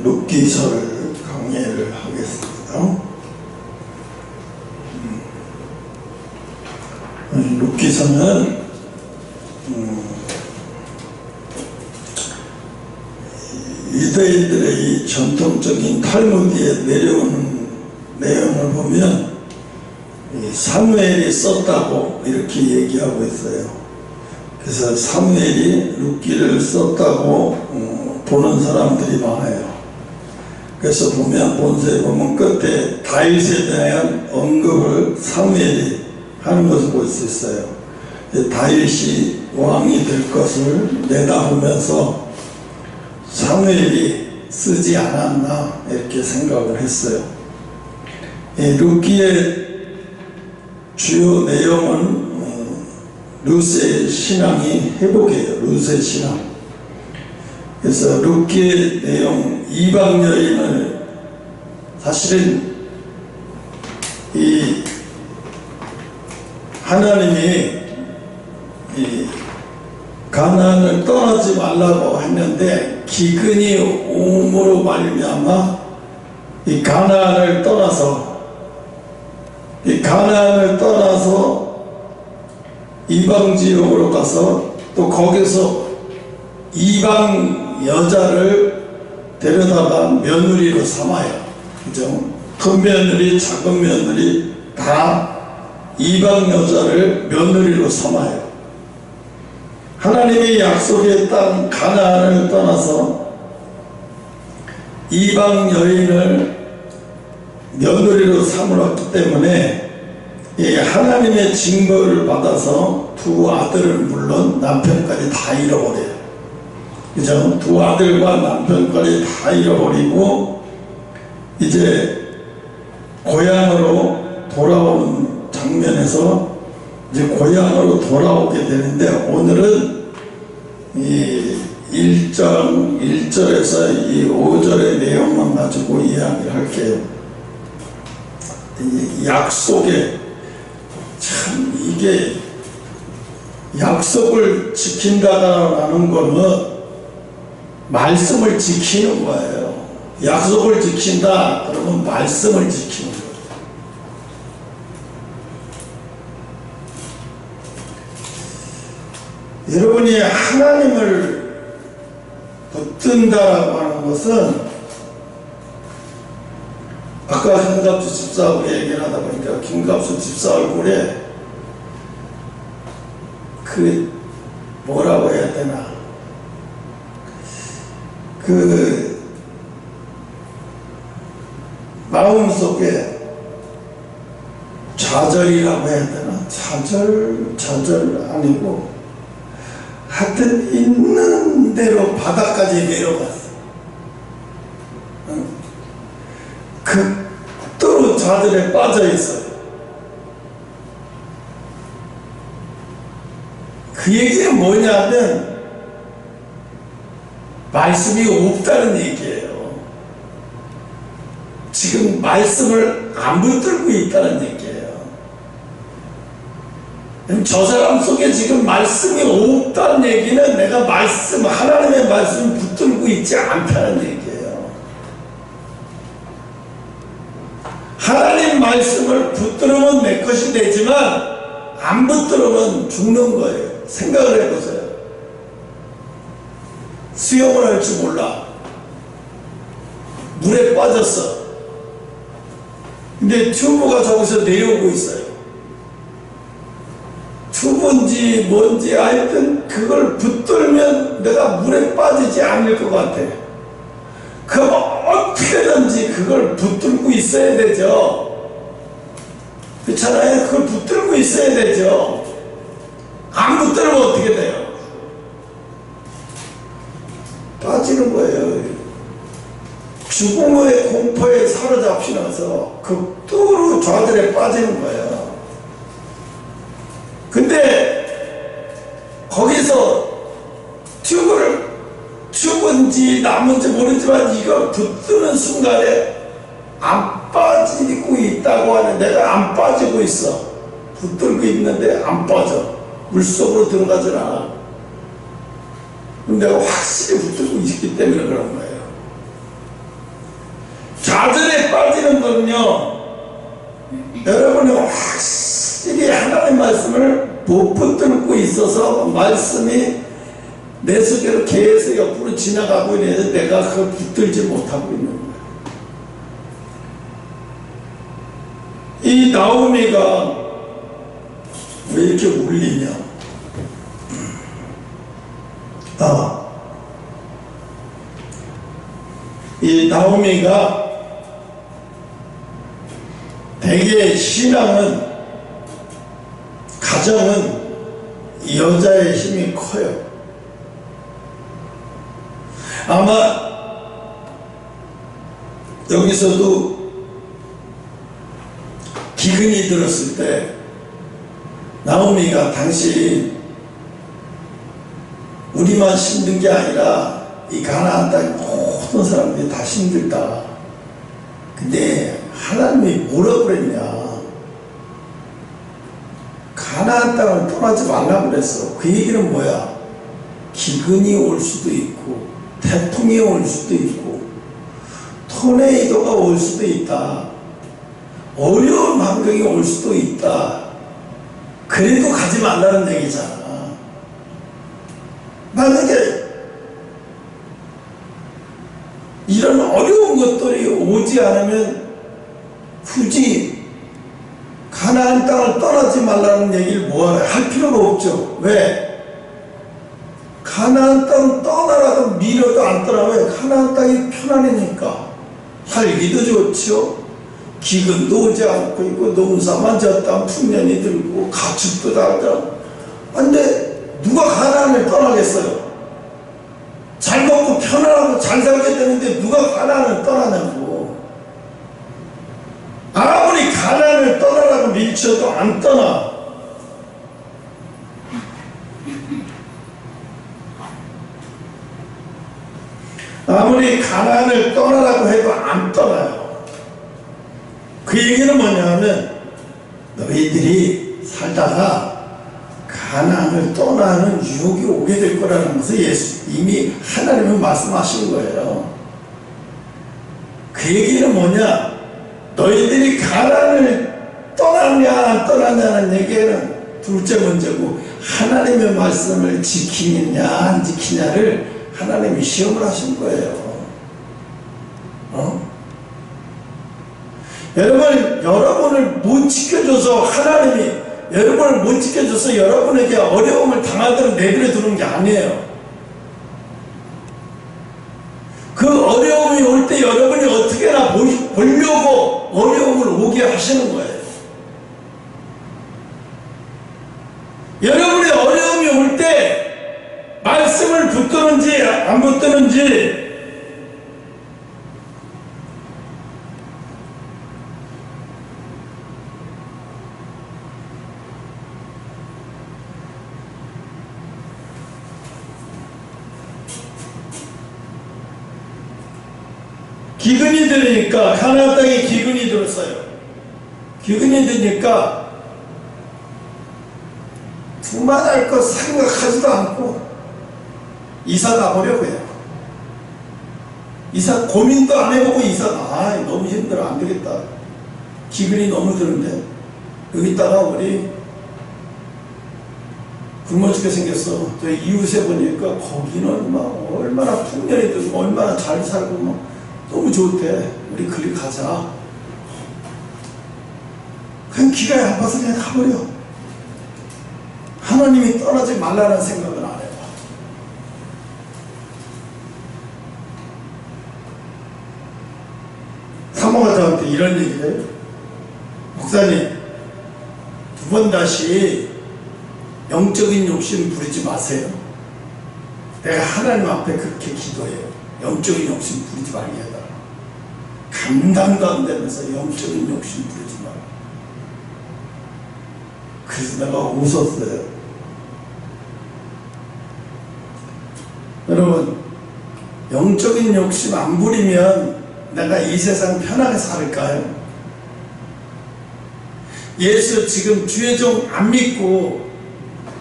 룻기서를 강의를 하겠습니다. 룻기서는 유대인들의 이 전통적인 탈무드에 내려오는 내용을 보면 사무엘이 썼다고 이렇게 얘기하고 있어요. 그래서 사무엘이 룻기를 썼다고 보는 사람들이 많아요. 그래서 보면 본서에 보면 끝에 다윗에 대한 언급을 사무엘이 하는 것을 볼 수 있어요. 다윗이 왕이 될 것을 내다보면서 사무엘이 쓰지 않았나 이렇게 생각을 했어요. 룻기의 주요 내용은 룻의 신앙이 회복이에요. 룻의 신앙. 그래서 룻기의 내용, 이방 여인을 사실은 이 하나님이 이 가나안을 떠나지 말라고 했는데 기근이 옴으로 말미암아 이 가나안을 떠나서 이방 지역으로 가서 또 거기서 이방 여자를 데려다가 며느리로 삼아요. 그죠? 큰 며느리, 작은 며느리 다 이방 여자를 며느리로 삼아요. 하나님이 약속의 땅 가나안을 떠나서 이방 여인을 며느리로 삼으렀기 때문에 이 하나님의 징벌을 받아서 두 아들을 물론 남편까지 다 잃어버려요. 그죠? 두 아들과 남편까지 다 잃어버리고 이제 고향으로 돌아오는 장면에서 이제 고향으로 돌아오게 되는데 오늘은 이 1절에서 이 5절의 내용만 가지고 이야기를 할게요. 이 약속에 참 이게 약속을 지킨다라는 거는 말씀을 지키는 거예요. 약속을 지킨다 그러면 말씀을 지키는 거예요. 여러분이 하나님을 붙든다라고 하는 것은 아까 김갑수 집사하고 얘기를 하다 보니까 김갑수 집사 얼굴에 그 뭐라고 해야 되나 그 마음속에 좌절이라고 해야 되나 좌절 아니고 하여튼 있는 대로 바닥까지 내려갔어. 극도로 좌절에 빠져 있어요. 그 얘기는 뭐냐면 말씀이 없다는 얘기예요. 지금 말씀을 안 붙들고 있다는 얘기예요. 저 사람 속에 지금 말씀이 없다는 얘기는 내가 하나님의 말씀을 붙들고 있지 않다는 얘기예요. 하나님 말씀을 붙들으면 내 것이 되지만 안 붙들으면 죽는 거예요. 생각을 해보세요. 수영을 할 줄 몰라. 물에 빠졌어. 근데 튜브가 저기서 내려오고 있어요. 튜브인지 뭔지 하여튼 그걸 붙들면 내가 물에 빠지지 않을 것 같아. 그럼 어떻게든지 그걸 붙들고 있어야 되죠. 그렇잖아요. 그걸 붙들고 있어야 되죠. 안 붙들면 어떻게 돼요? 빠지는 거예요. 죽음의 공포에 사로잡히면서 극도로 좌절에 빠지는 거예요. 근데 거기서 튜브인지 나무인지 모르지만 이걸 붙드는 순간에 안 빠지고 있다고 하는데 내가 안 빠지고 있어. 붙들고 있는데 안 빠져. 물속으로 들어가질 않아. 내가 확실히 붙들고 있기 때문에 그런 거예요. 좌절에 빠지는 거는요, 여러분이 확실히 하나님의 말씀을 못 붙들고 있어서 말씀이 내 속에로 계속 옆으로 지나가고 있는데 내가 그걸 붙들지 못하고 있는 거예요. 이 나오미가 왜 이렇게 울리냐? 이 나오미가 대개 신앙은, 가정은 여자의 힘이 커요. 아마 여기서도 기근이 들었을 때 나오미가 당신 우리만 힘든 게 아니라 이 가나안 땅 모든 사람들이 다 힘들다. 근데 하나님이 뭐라고 그랬냐? 가나안 땅을 떠나지 말라고 그랬어. 그 얘기는 뭐야? 기근이 올 수도 있고 태풍이 올 수도 있고 토네이도가 올 수도 있다. 어려운 환경이 올 수도 있다. 그래도 가지 말라는 얘기잖아. 만약에 이런 어려운 것들이 오지 않으면 굳이 가나안 땅을 떠나지 말라는 얘기를 뭐하러 할 필요가 없죠. 왜? 가나안 땅 떠나라고 밀어도 안 떠나. 왜? 가나안 땅이 편안하니까 살기도 좋죠. 기근도 오지 않고 있고 농사만 졌다 풍년이 들고 가축도 달다. 근데 누가 가나안을 떠나겠어요? 잘 먹고 편안하고 잘 살게 되는데 누가 가나안을 떠나냐고. 아무리 가나안을 떠나라고 밀쳐도 안 떠나. 아무리 가나안을 떠나라고 해도 안 떠나요. 그 얘기는 뭐냐면 너희들이 살다가 가나안을 떠나는 유혹이 오게 될 거라는 것을 이미 하나님은 말씀하신 거예요. 그 얘기는 뭐냐? 너희들이 가나안을 떠나냐 안 떠나냐는 얘기는 둘째 문제고, 하나님의 말씀을 지키느냐 안 지키냐를 하나님이 시험을 하신 거예요. 여러분을 못 지켜줘서, 하나님이 여러분을 못 지켜줘서 여러분에게 어려움을 당하도록 내버려 두는 게 아니에요. 그 어려움이 올 때 여러분이 어떻게나 보려고 어려움을 오게 하시는 거예요. 여러분의 어려움이 올 때 말씀을 붙드는지 안 붙드는지, 기근이 들으니까, 가나안 땅에 기근이 들었어요. 기근이 들으니까 두말할 것 생각하지도 않고 이사 가보려고 해요. 이사 고민도 안 해보고 너무 힘들어, 안 되겠다. 기근이 너무 드는데 여기다가 우리 굶어 죽게 생겼어. 저희 이웃에 보니까 거기는 막 얼마나 풍년이 들고 얼마나 잘 살고 막 너무 좋대. 우리 그리 가자. 그냥 기가 아파서 그냥 가버려. 하나님이 떠나지 말라는 생각은 안 해요. 사모가 저한테 이런 얘기를 해요. 목사님, 두 번 다시 영적인 욕심 부리지 마세요. 내가 하나님 앞에 그렇게 기도해요. 영적인 욕심 부리지 말게 해달라. 감당도 안 되면서 영적인 욕심 부리지 마라. 그래서 내가 웃었어요. 여러분, 영적인 욕심 안 부리면 내가 이 세상 편하게 살을까요? 예수 지금 주의 종 안 믿고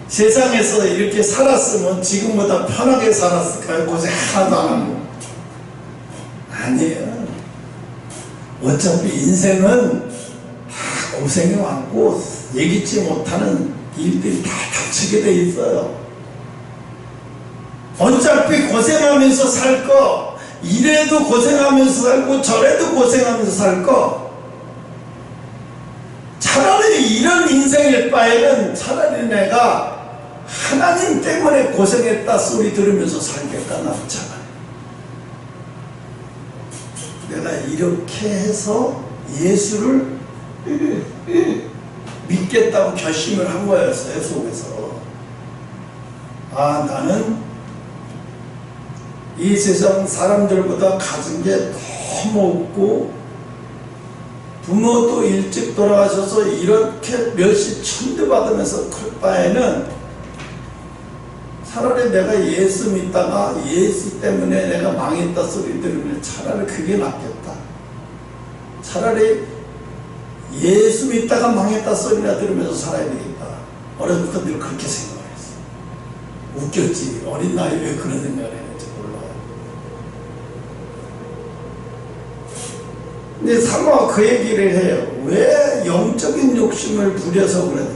세상에서 이렇게 살았으면 지금보다 편하게 살았을까요? 고생 하나도 안 하고. 아니에요. 어차피 인생은 다 고생이 많고 예기치 못하는 일들이 다 닥치게 돼 있어요. 어차피 고생하면서 살 거, 이래도 고생하면서 살고 저래도 고생하면서 살 거, 차라리 이런 인생일 바에는 차라리 내가 하나님 때문에 고생했다 소리 들으면서 살겠다. 나는 차라리 내가 이렇게 해서 예수를 믿겠다고 결심을 한 거였어요. 속에서 아, 나는 이 세상 사람들보다 가진 게 너무 없고 부모도 일찍 돌아가셔서 이렇게 몇십 천대 받으면서 클 바에는 차라리 내가 예수 믿다가 예수 때문에 내가 망했다 소리 들으면 차라리 그게 낫겠다. 차라리 예수 믿다가 망했다 소리나 들으면서 살아야 되겠다. 어렸을 때 늘 그렇게 생각을 했어. 웃겼지. 어린 나이에 왜 그런 생각을 했는지 몰라요. 근데 사모가 그 얘기를 해요. 왜 영적인 욕심을 부려서 그래?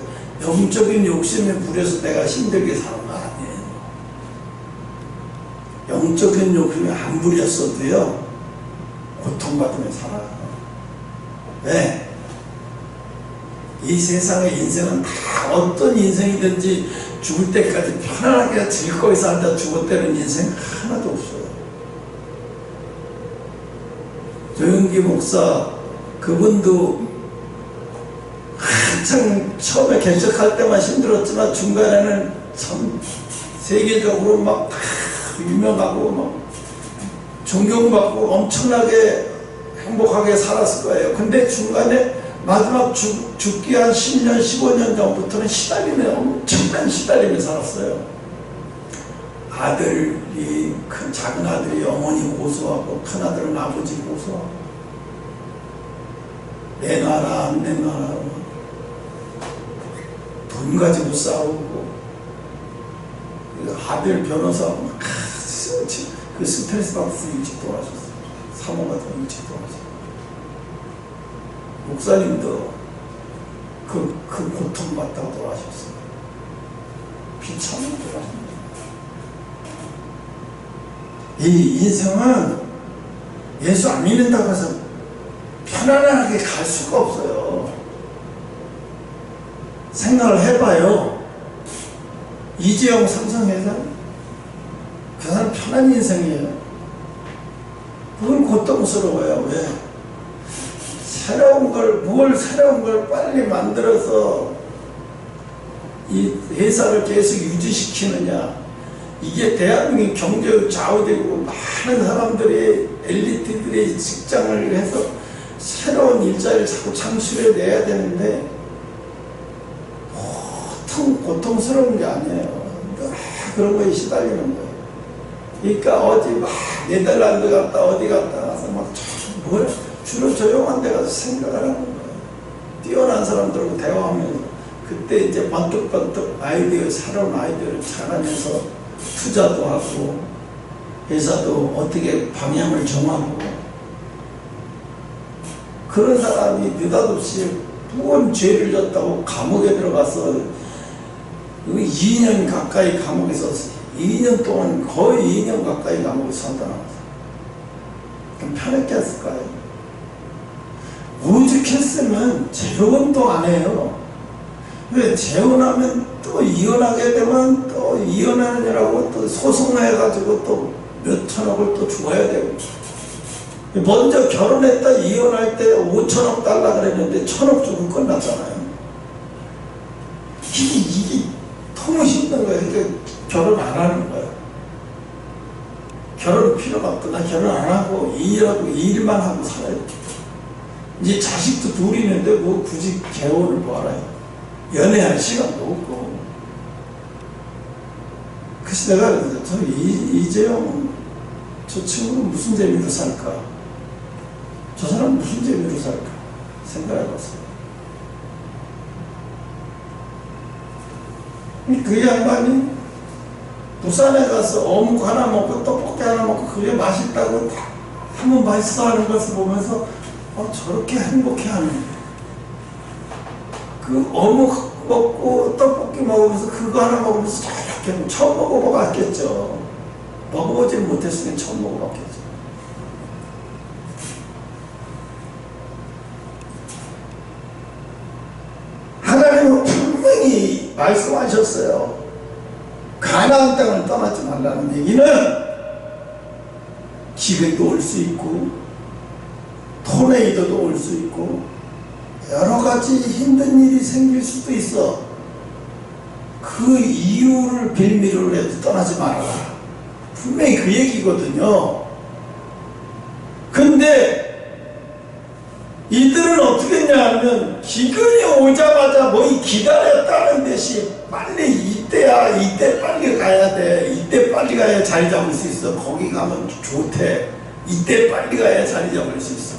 영적인 욕심을 부려서 내가 힘들게 사는 거 아니에요. 영적인 욕심을 안 부렸어도요 고통받으며 살아요. 왜? 이 세상의 인생은 다 어떤 인생이든지 죽을 때까지 편안하게 즐거이 살다 죽었다는 인생 하나도 없어요. 조영기 목사 그분도 한창 처음에 개척할 때만 힘들었지만 중간에는 참 세계적으로 막 다 유명하고 막 존경받고 엄청나게 행복하게 살았을 거예요. 근데 중간에 마지막 죽기 한 10년, 15년 전부터는 엄청난 시달림에 살았어요. 아들이, 작은 아들이 어머니 고소하고, 큰 아들은 아버지 고소하고, 내놔라, 안 내놔라, 돈 가지고 싸우고, 아들 변호사하고, 그 스트레스 받아서 일찍 돌아가셨어요. 사모가 더 일찍 돌아가셨어요. 목사님도 그 고통받다가 돌아가셨어요. 비참하게 돌아가셨어요. 이 인생은 예수 안 믿는다고 해서 편안하게 갈 수가 없어요. 생각을 해봐요. 이재용 삼성회장, 그 사람 편한 인생이에요. 그건 고통스러워요. 왜? 새로운 걸 빨리 만들어서 이 회사를 계속 유지시키느냐. 이게 대한민국 경제로 좌우되고 많은 사람들이, 엘리트들이 직장을 해서 새로운 일자리를 자꾸 창출해내야 되는데 보통 고통스러운 게 아니에요. 그런 거에 시달리는 거예요. 그러니까 어디 막 네덜란드 갔다 어디 갔다 가서 막 주로 조용한 데 가서 생각을 하는 거예요. 뛰어난 사람들하고 대화하면서 그때 이제 번뜩번뜩 새로운 아이디어를 찾아내서 투자도 하고 회사도 어떻게 방향을 정하고, 그런 사람이 느닷없이 무언 죄를 졌다고 감옥에 들어가서 2년 가까이 감옥에 있었어요. 2년 동안 거의 2년 가까이 감옥에 산다 나왔어요. 그럼 편했게 했을까요? 오죽했으면 재혼도 안 해요. 왜? 재혼하면 또 이혼하게 되면 또 이혼하느라고 또 소송해가지고 또 몇천억을 또 줘야 되고, 먼저 결혼했다 이혼할 때 5천억 달라 그랬는데 1,000억 주고 끝났잖아요. 이게 너무 힘든 거예요. 그러니까 결혼 안 하는 거예요. 결혼 필요가 없다. 나 결혼 안 하고 일만 하고 살아요. 이제 자식도 둘이 있는데 뭐 굳이 재혼을 뭐하라요. 연애할 시간도 없고. 그래서 내가 저 이재용 저 친구는 무슨 재미로 살까? 저 사람은 무슨 재미로 살까? 생각해봤어요. 그 양반이 부산에 가서 어묵 하나 먹고 떡볶이 하나 먹고 그게 맛있다고 한번 맛있어 하는 것을 보면서 저렇게 행복해하는 그 어묵 먹고 떡볶이 먹으면서 그거 하나 먹으면서 저렇게 처음 먹어봤겠죠. 먹어보지 못했으니 처음 먹어봤겠죠. 하나님은 분명히 말씀하셨어요. 가나안 땅을 떠나지 말라는 얘기는 기근도 올 수 있고 토네이도도 올 수 있고 여러 가지 힘든 일이 생길 수도 있어. 그 이유를 빌미로 해도 떠나지 말아라. 분명히 그 얘기거든요. 근데 이들은 어떻게 했냐 하면 기근이 오자마자 뭐 기다렸다는 듯이 빨리 이때야, 이때 빨리 가야 돼. 이때 빨리 가야 자리 잡을 수 있어. 거기 가면 좋대. 이때 빨리 가야 자리 잡을 수 있어.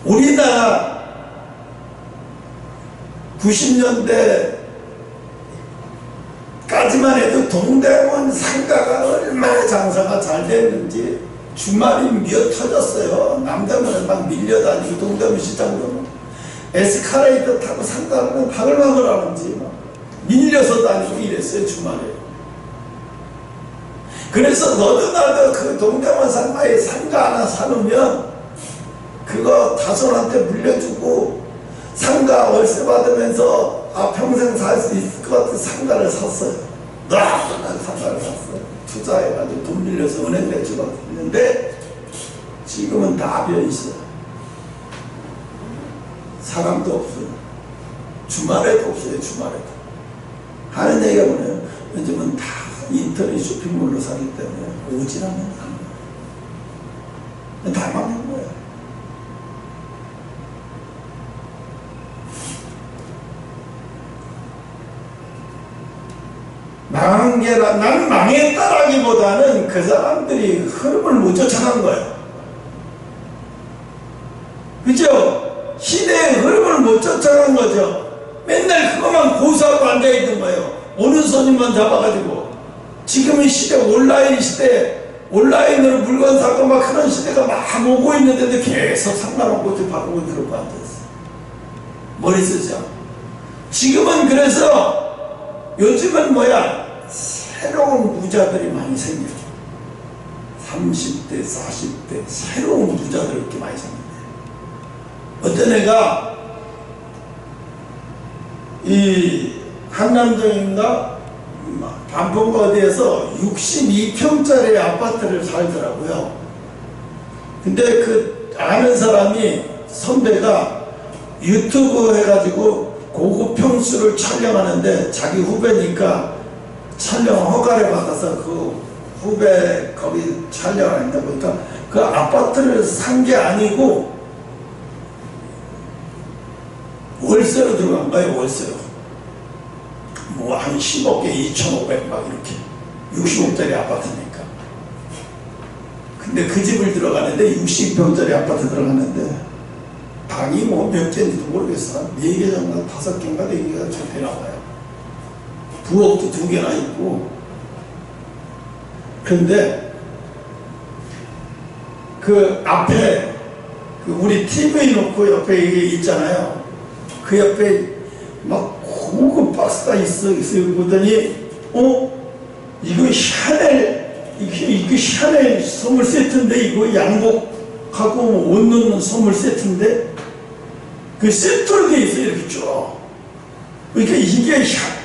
우리나라 90년대까지만 해도 동대문 상가가 얼마나 장사가 잘 됐는지 주말이 미어 터졌어요. 남대문에 막 밀려다니고 동대문 시장으로 에스카레이터 타고 상가는 바글바글 하는지 막 밀려서 다니고 이랬어요. 주말에. 그래서 너도 나도 그 동대문 상가에 상가 하나 사놓으면 그거 다손한테 물려주고 상가 월세 받으면서 평생 살 수 있을 것 같은 상가를 샀어요. 난 상가를 샀어요. 투자해가지고 돈 빌려서 은행 대출 받았는데 지금은 다 비어있어요. 사람도 없어요. 주말에도 없어요. 주말에도. 하는 얘기가 뭐냐면 요즘은 다 인터넷 쇼핑몰로 사기 때문에 오지랖은 안 돼요. 다 망한 거예요. 망한 게 난 망했다라기보다는 그 사람들이 흐름을 못 쫓아간 거예요. 그죠? 시대의 흐름을 못 쫓아간 거죠. 맨날 그것만 고수하고 앉아있는 거예요. 오는 손님만 잡아가지고. 지금의 시대 온라인 시대, 온라인으로 물건 사고 막 그런 시대가 막 오고 있는데도 계속 상관없고 바꾸고 들어오고 앉아있어요. 머리 쓰죠. 지금은 그래서 요즘은 뭐야? 새로운 부자들이 많이 생겨요. 30대, 40대 새로운 부자들이 이렇게 많이 생겨요. 어떤 애가 이 한남동인가 반포가 어디에서 62평짜리 아파트를 살더라고요. 근데 그 아는 사람이 선배가 유튜브 해가지고 고급 평수를 촬영하는데 자기 후배니까 촬영 허가를 받아서 그 후배 거기 촬영하는데 보니까 그 아파트를 산 게 아니고 월세로 들어간 거예요. 월세로 뭐 한 10억에 2,500 막 이렇게 60억짜리 아파트니까. 근데 그 집을 들어가는데 60평짜리 아파트 들어갔는데 방이 뭐 몇 개인지도 모르겠어. 4개 정도 5개인가 4개가 좀 되나봐요. 부엌도 2개나 있고. 근데 그 앞에 그 우리 TV 놓고 옆에 이게 있잖아요. 그 옆에 막 고급 박스가 있어 보더니 이거 샤넬 이거 샤넬 선물 세트인데 이거 양복하고 옷 넣는 선물 세트인데 그 세트로 돼 있어요. 이렇게 쭉. 그러니까 이게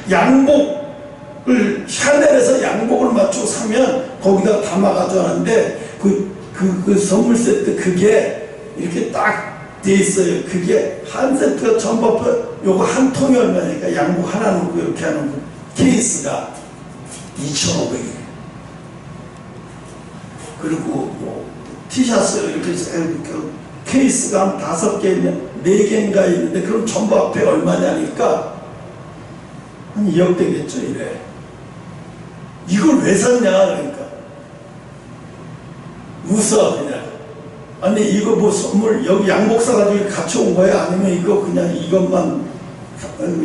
양복을 샤넬에서 양복을 맞추고 사면 거기다 담아가지고 하는데 그 선물 세트 그게 이렇게 딱 돼 있어요. 그게 한 세트가 전부 요거 한 통이 얼마니까 양복 하나 넣고 이렇게 하는 거. 케이스가 2,500원. 그리고 뭐 티셔츠 이렇게 케이스가 한 5개면 4개인가 있는데 그럼 전부 앞에 얼마냐니까 한 2억 되겠죠. 이래. 이걸 왜 샀냐 그러니까 웃어 그냥. 아니 이거 뭐 선물 여기 양복 사가지고 같이 온 거야? 아니면 이거 그냥 이것만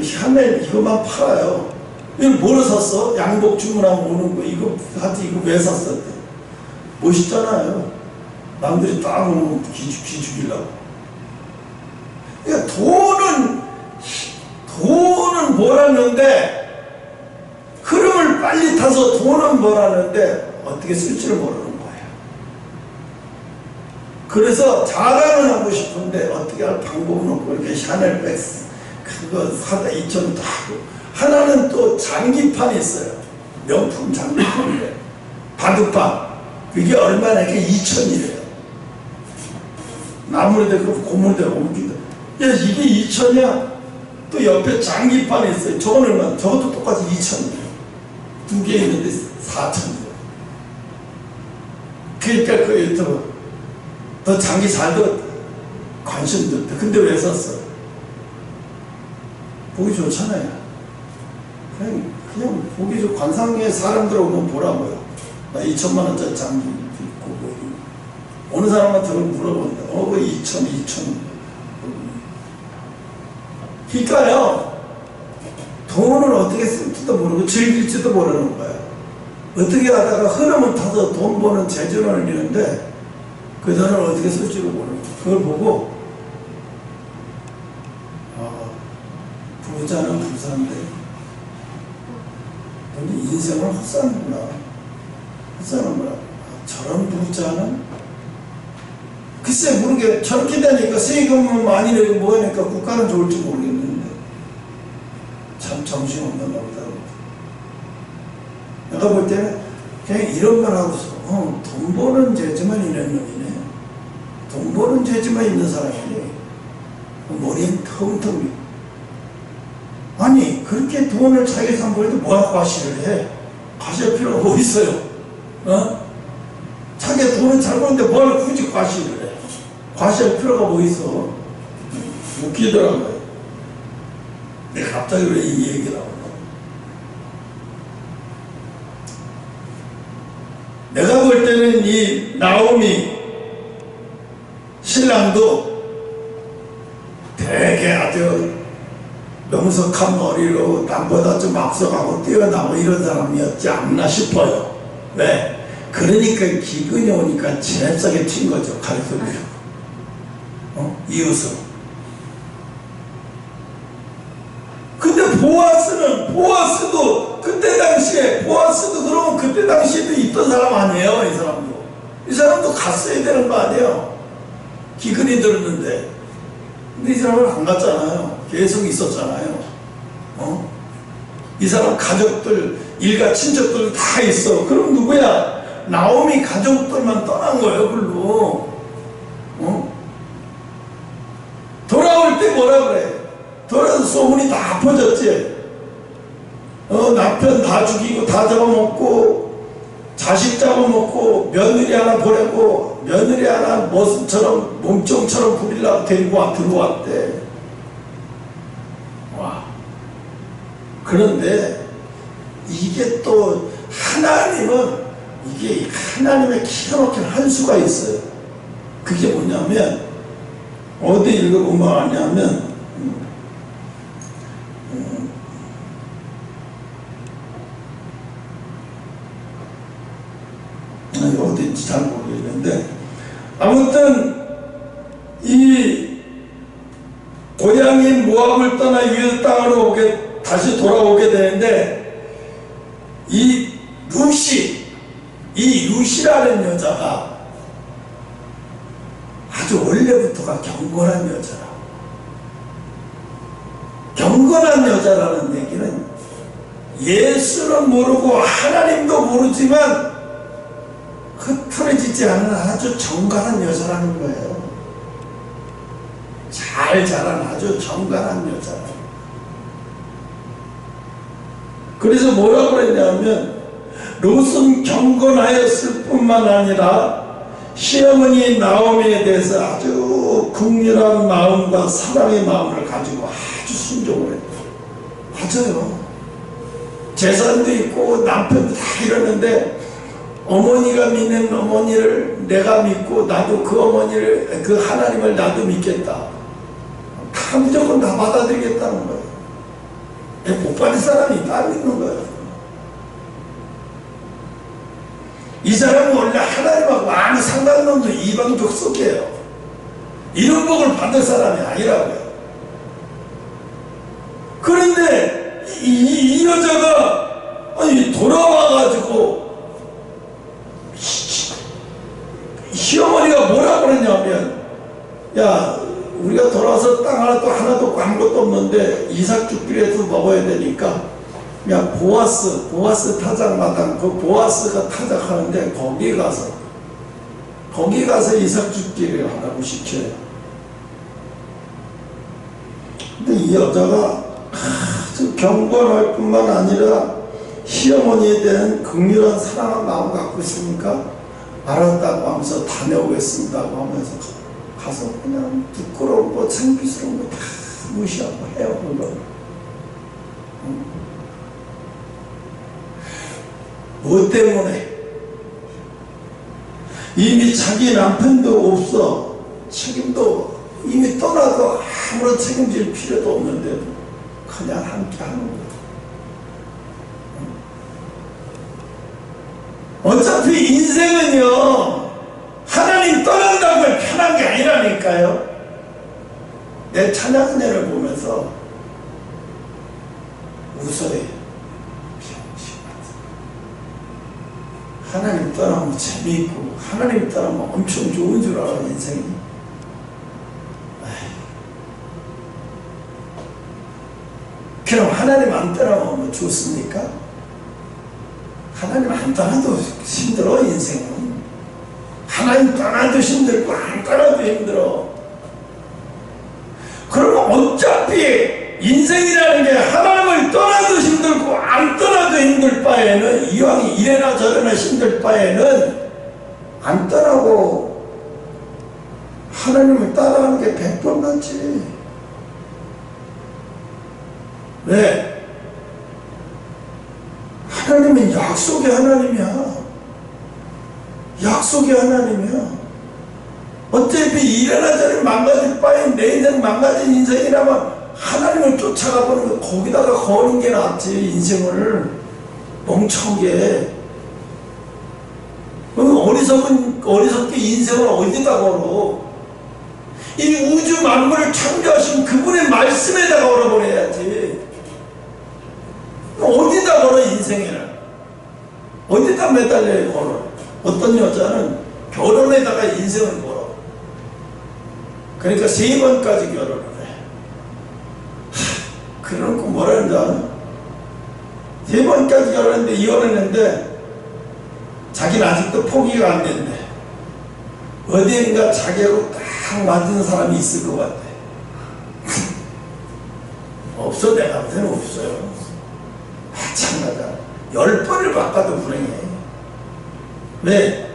샤넬 이것만 팔아요. 이거 뭐로 샀어? 양복 주문하고 오는 거 이거 하지 이거 왜 샀어? 멋있잖아요. 남들이 딱 오면 기죽이려고. 그러니까 돈은 벌었는데, 흐름을 빨리 타서 돈은 벌었는데 어떻게 쓸지를 모르는 거예요. 그래서 자랑을 하고 싶은데 어떻게 할 방법은 없고, 이렇게 샤넬백 그거 사다 2,000도 하고, 하나는 또 장기판이 있어요. 명품 장기판인데 바둑판, 그게 얼마나, 이게 2,000이래요. 나무에다 그 고무에다 옮기다. 야, 이게 2,000이야? 또 옆에 장기판이 있어요. 저건 얼마? 저것도 똑같이 2,000이에요. 두 개 있는데 4,000이에요. 그러니까 더 장기 잘 더 관심도 없다. 근데 왜 샀어? 보기 좋잖아요. 그냥 보기 좋고, 관상에 사람들 오면 보라고요. 나 2,000만 원짜리 장기 있고, 어느 사람한테 물어본다. 왜 2,000. 그러니까요, 돈을 어떻게 쓸지도 모르고 즐길지도 모르는 거예요. 어떻게 하다가 흐름을 타서 돈 버는 재주는 있는데 그 돈을 어떻게 쓸지도 모르는 거예요. 그걸 보고, 부자는 부자인데 인생을 헛사는구나. 헛사는구나. 저런 부자는 글쎄 모르게, 저렇게 되니까 세금은 많이 내고 뭐하니까 국가는 좋을지 모르겠는데 참 정신없는 놈이다. 내가 볼 때는 그냥 이런 말 하고서 돈 버는 재주만 있는 놈이네. 돈 버는 재주만 있는 사람이네. 머리엔 텅텅. 아니, 그렇게 돈을 자기 산벌에도 뭐하고 과시를 해? 과시할 필요가 뭐 있어요? 자기가 돈을 잘 버는데 뭘 굳이 과시를 해? 과시할 필요가 뭐 있어? 웃기더라고요. 내가 갑자기 왜 이 얘기를 하고. 내가 볼 때는 이 나오미 신랑도 되게 아주 명석한 머리로 남보다 좀 앞서가고 뛰어나고 이런 사람이었지 않나 싶어요. 왜? 그러니까 기근이 오니까 재싸게 튄 거죠. 가르쳐주려고. 이웃으로. 근데 보아스도 그때 당시에, 보아스도 그러면 그때 당시에도 있던 사람 아니에요. 이 사람도. 이 사람도 갔어야 되는 거 아니에요. 기근이 들었는데. 근데 이 사람은 안 갔잖아요. 계속 있었잖아요. 이 사람 가족들, 일가 친척들 다 있어. 그럼 누구야? 나오미 가족들만 떠난 거예요, 글로. 돌아올 때 뭐라 그래? 돌아서 소문이 다 퍼졌지. 남편 다 죽이고 다 잡아먹고, 자식 잡아먹고, 며느리 하나 보내고, 며느리 하나 모습처럼 몸종처럼 부리려고 데리고 들어왔대. 와. 그런데 이게 또 하나님은, 이게 하나님의 기가 막힌 한 수가 있어요. 그게 뭐냐면, 어디 읽어보면 아냐면, 어디인지 잘 모르겠는데, 아무튼 이 고향인 모압을 떠나 유대 땅으로 다시 돌아오게 되는데, 이 루시라는 여자가 아주 원래부터가 경건한 여자라. 경건한 여자라는 얘기는 예수는 모르고 하나님도 모르지만 흐트러지지 않은 아주 정갈한 여자라는 거예요. 잘 자란 아주 정갈한 여자라. 그래서 뭐라고 그랬냐면, 롯은 경건하였을 뿐만 아니라 시어머니 나오미에 대해서 아주 긍휼한 마음과 사랑의 마음을 가지고 아주 순종을 했다. 맞아요. 재산도 있고 남편도 다 이러는데, 어머니가 믿는 어머니를 내가 믿고, 나도 그 어머니를, 그 하나님을 나도 믿겠다. 다 무조건 다 받아들이겠다는 거예요. 못 받을 사람이 따로 있는 거예요. 이 사람은 원래 하나님하고 아무 상관도 없는 이방 족속이에요. 이런 복을 받을 사람이 아니라고요. 그런데 이 여자가 아니 돌아와가지고 시어머니가 뭐라 그러냐면, 야 우리가 돌아와서 땅 하나도 없고 아무것도 없는데 이삭 죽기라도 먹어야 되니까, 야 보아스 타작마당, 그 보아스가 타작하는데 거기 가서 이삭 죽기를 하라고 시켜요. 근데 이 여자가 아주 경건할 뿐만 아니라 시어머니에 대한 극렬한 사랑한 마음을 갖고 있으니까, 알았다고 하면서 다녀오겠습니다고 하면서 가서 그냥 부끄러운 거 창피스러운 거 다 무시하고 해요. 그거 뭐 때문에? 이미 자기 남편도 없어, 책임도 이미 떠나서 아무런 책임질 필요도 없는데도 그냥 함께 하는 거야. 어차피 인생은요, 하나님 떠난다고 편한 게 아니라니까요. 내 찬양 은혜를 보면서 웃어요. 하나님 떠나면 재미있고 하나님 떠나면 엄청 좋은 줄 알아, 인생이. 그럼 하나님 안 떠나면 좋습니까? 하나님 안 떠나도 힘들어, 인생은. 하나님 떠나도 힘들고 안 떠나도 힘들어. 그러면 어차피 인생이라는 게 하나님을 떠나도 힘들고 안 떠나도 힘들 바에는, 이왕 이래나 저래나 힘들 바에는 안 떠나고 하나님을 따라가는 게 100번 낫지. 왜? 하나님은 약속의 하나님이야. 약속의 하나님이야. 어차피 이래나 저래나 망가질 바에 내 인생 망가진 인생이라면 하나님을 쫓아가 보는 거, 거기다가 거는 게 낫지. 인생을 멍청하게. 어리석게 인생을 어디다 걸어? 이 우주 만물을 창조하신 그분의 말씀에다가 걸어버려야지. 어디다 걸어, 인생에는? 어디다 매달려 걸어? 어떤 여자는 결혼에다가 인생을 걸어. 그러니까 3번까지 결혼을 해. 그러고 뭐라는 줄 알아? 3번까지 결혼했는데, 이혼했는데 자기는 아직도 포기가 안 된대. 어디인가 자기하고 딱 맞는 사람이 있을 것 같아. 없어, 내가 볼 때는 없어요. 마찬가지야. 10번을 바꿔도 불행해. 왜?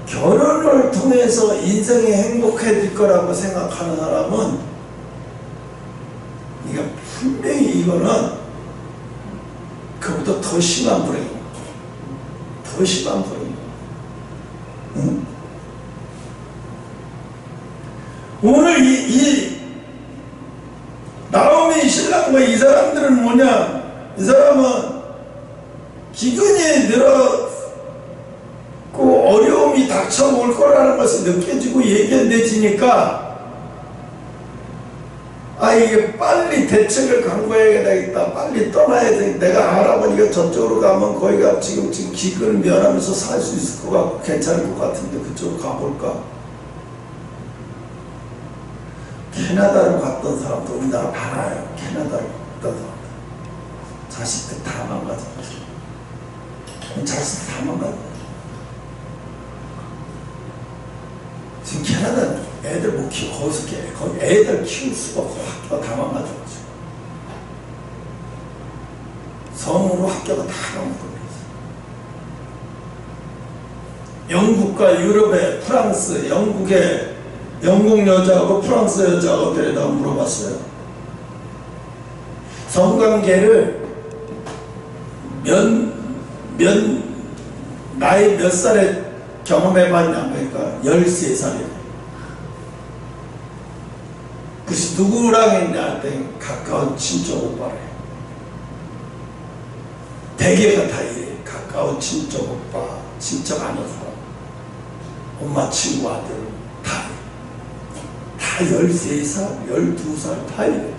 결혼을 통해서 인생이 행복해질 거라고 생각하는 사람은, 이거 분명히 이거는 그보다 더 심한 불행이야. 더 심한 불행이야. 응? 오늘 이 나오미 신랑과 이 사람들은 뭐냐? 이 사람은 기근이 늘었고 어려움이 닥쳐올 거라는 것을 느껴지고 얘기해내지니까, 아, 이게 빨리 대책을 강구해야 되겠다, 빨리 떠나야 되겠다. 내가 할아버지가 저쪽으로 가면 거기가 지금 기근을 면하면서 살 수 있을 것 같고 괜찮을 것 같은데 그쪽으로 가볼까? 캐나다로 갔던 사람도 우리나라 많아요. 캐나다로 갔던 사람들. 자식들 다 망가져가지고. 자식들 다 망가져가지고. 지금 캐나다는 애들 못 키워. 거기 애들 키울 수가 없어. 학교가 다 망가져가지고. 성으로 학교가 다 망가져가지고. 영국과 유럽의 프랑스, 영국 여자하고 프랑스 여자하고 데려다 물어봤어요. 성관계를 나이 몇 살에 경험해봤냐고 하니까 13살이래. 그래서 누구랑 했냐 했더니 가까운 친척 오빠래. 대개가 다 이래. 가까운 가까운 친척 오빠, 친척 아는 사람, 엄마 친구 아들 다 13살, 12살 다 이래.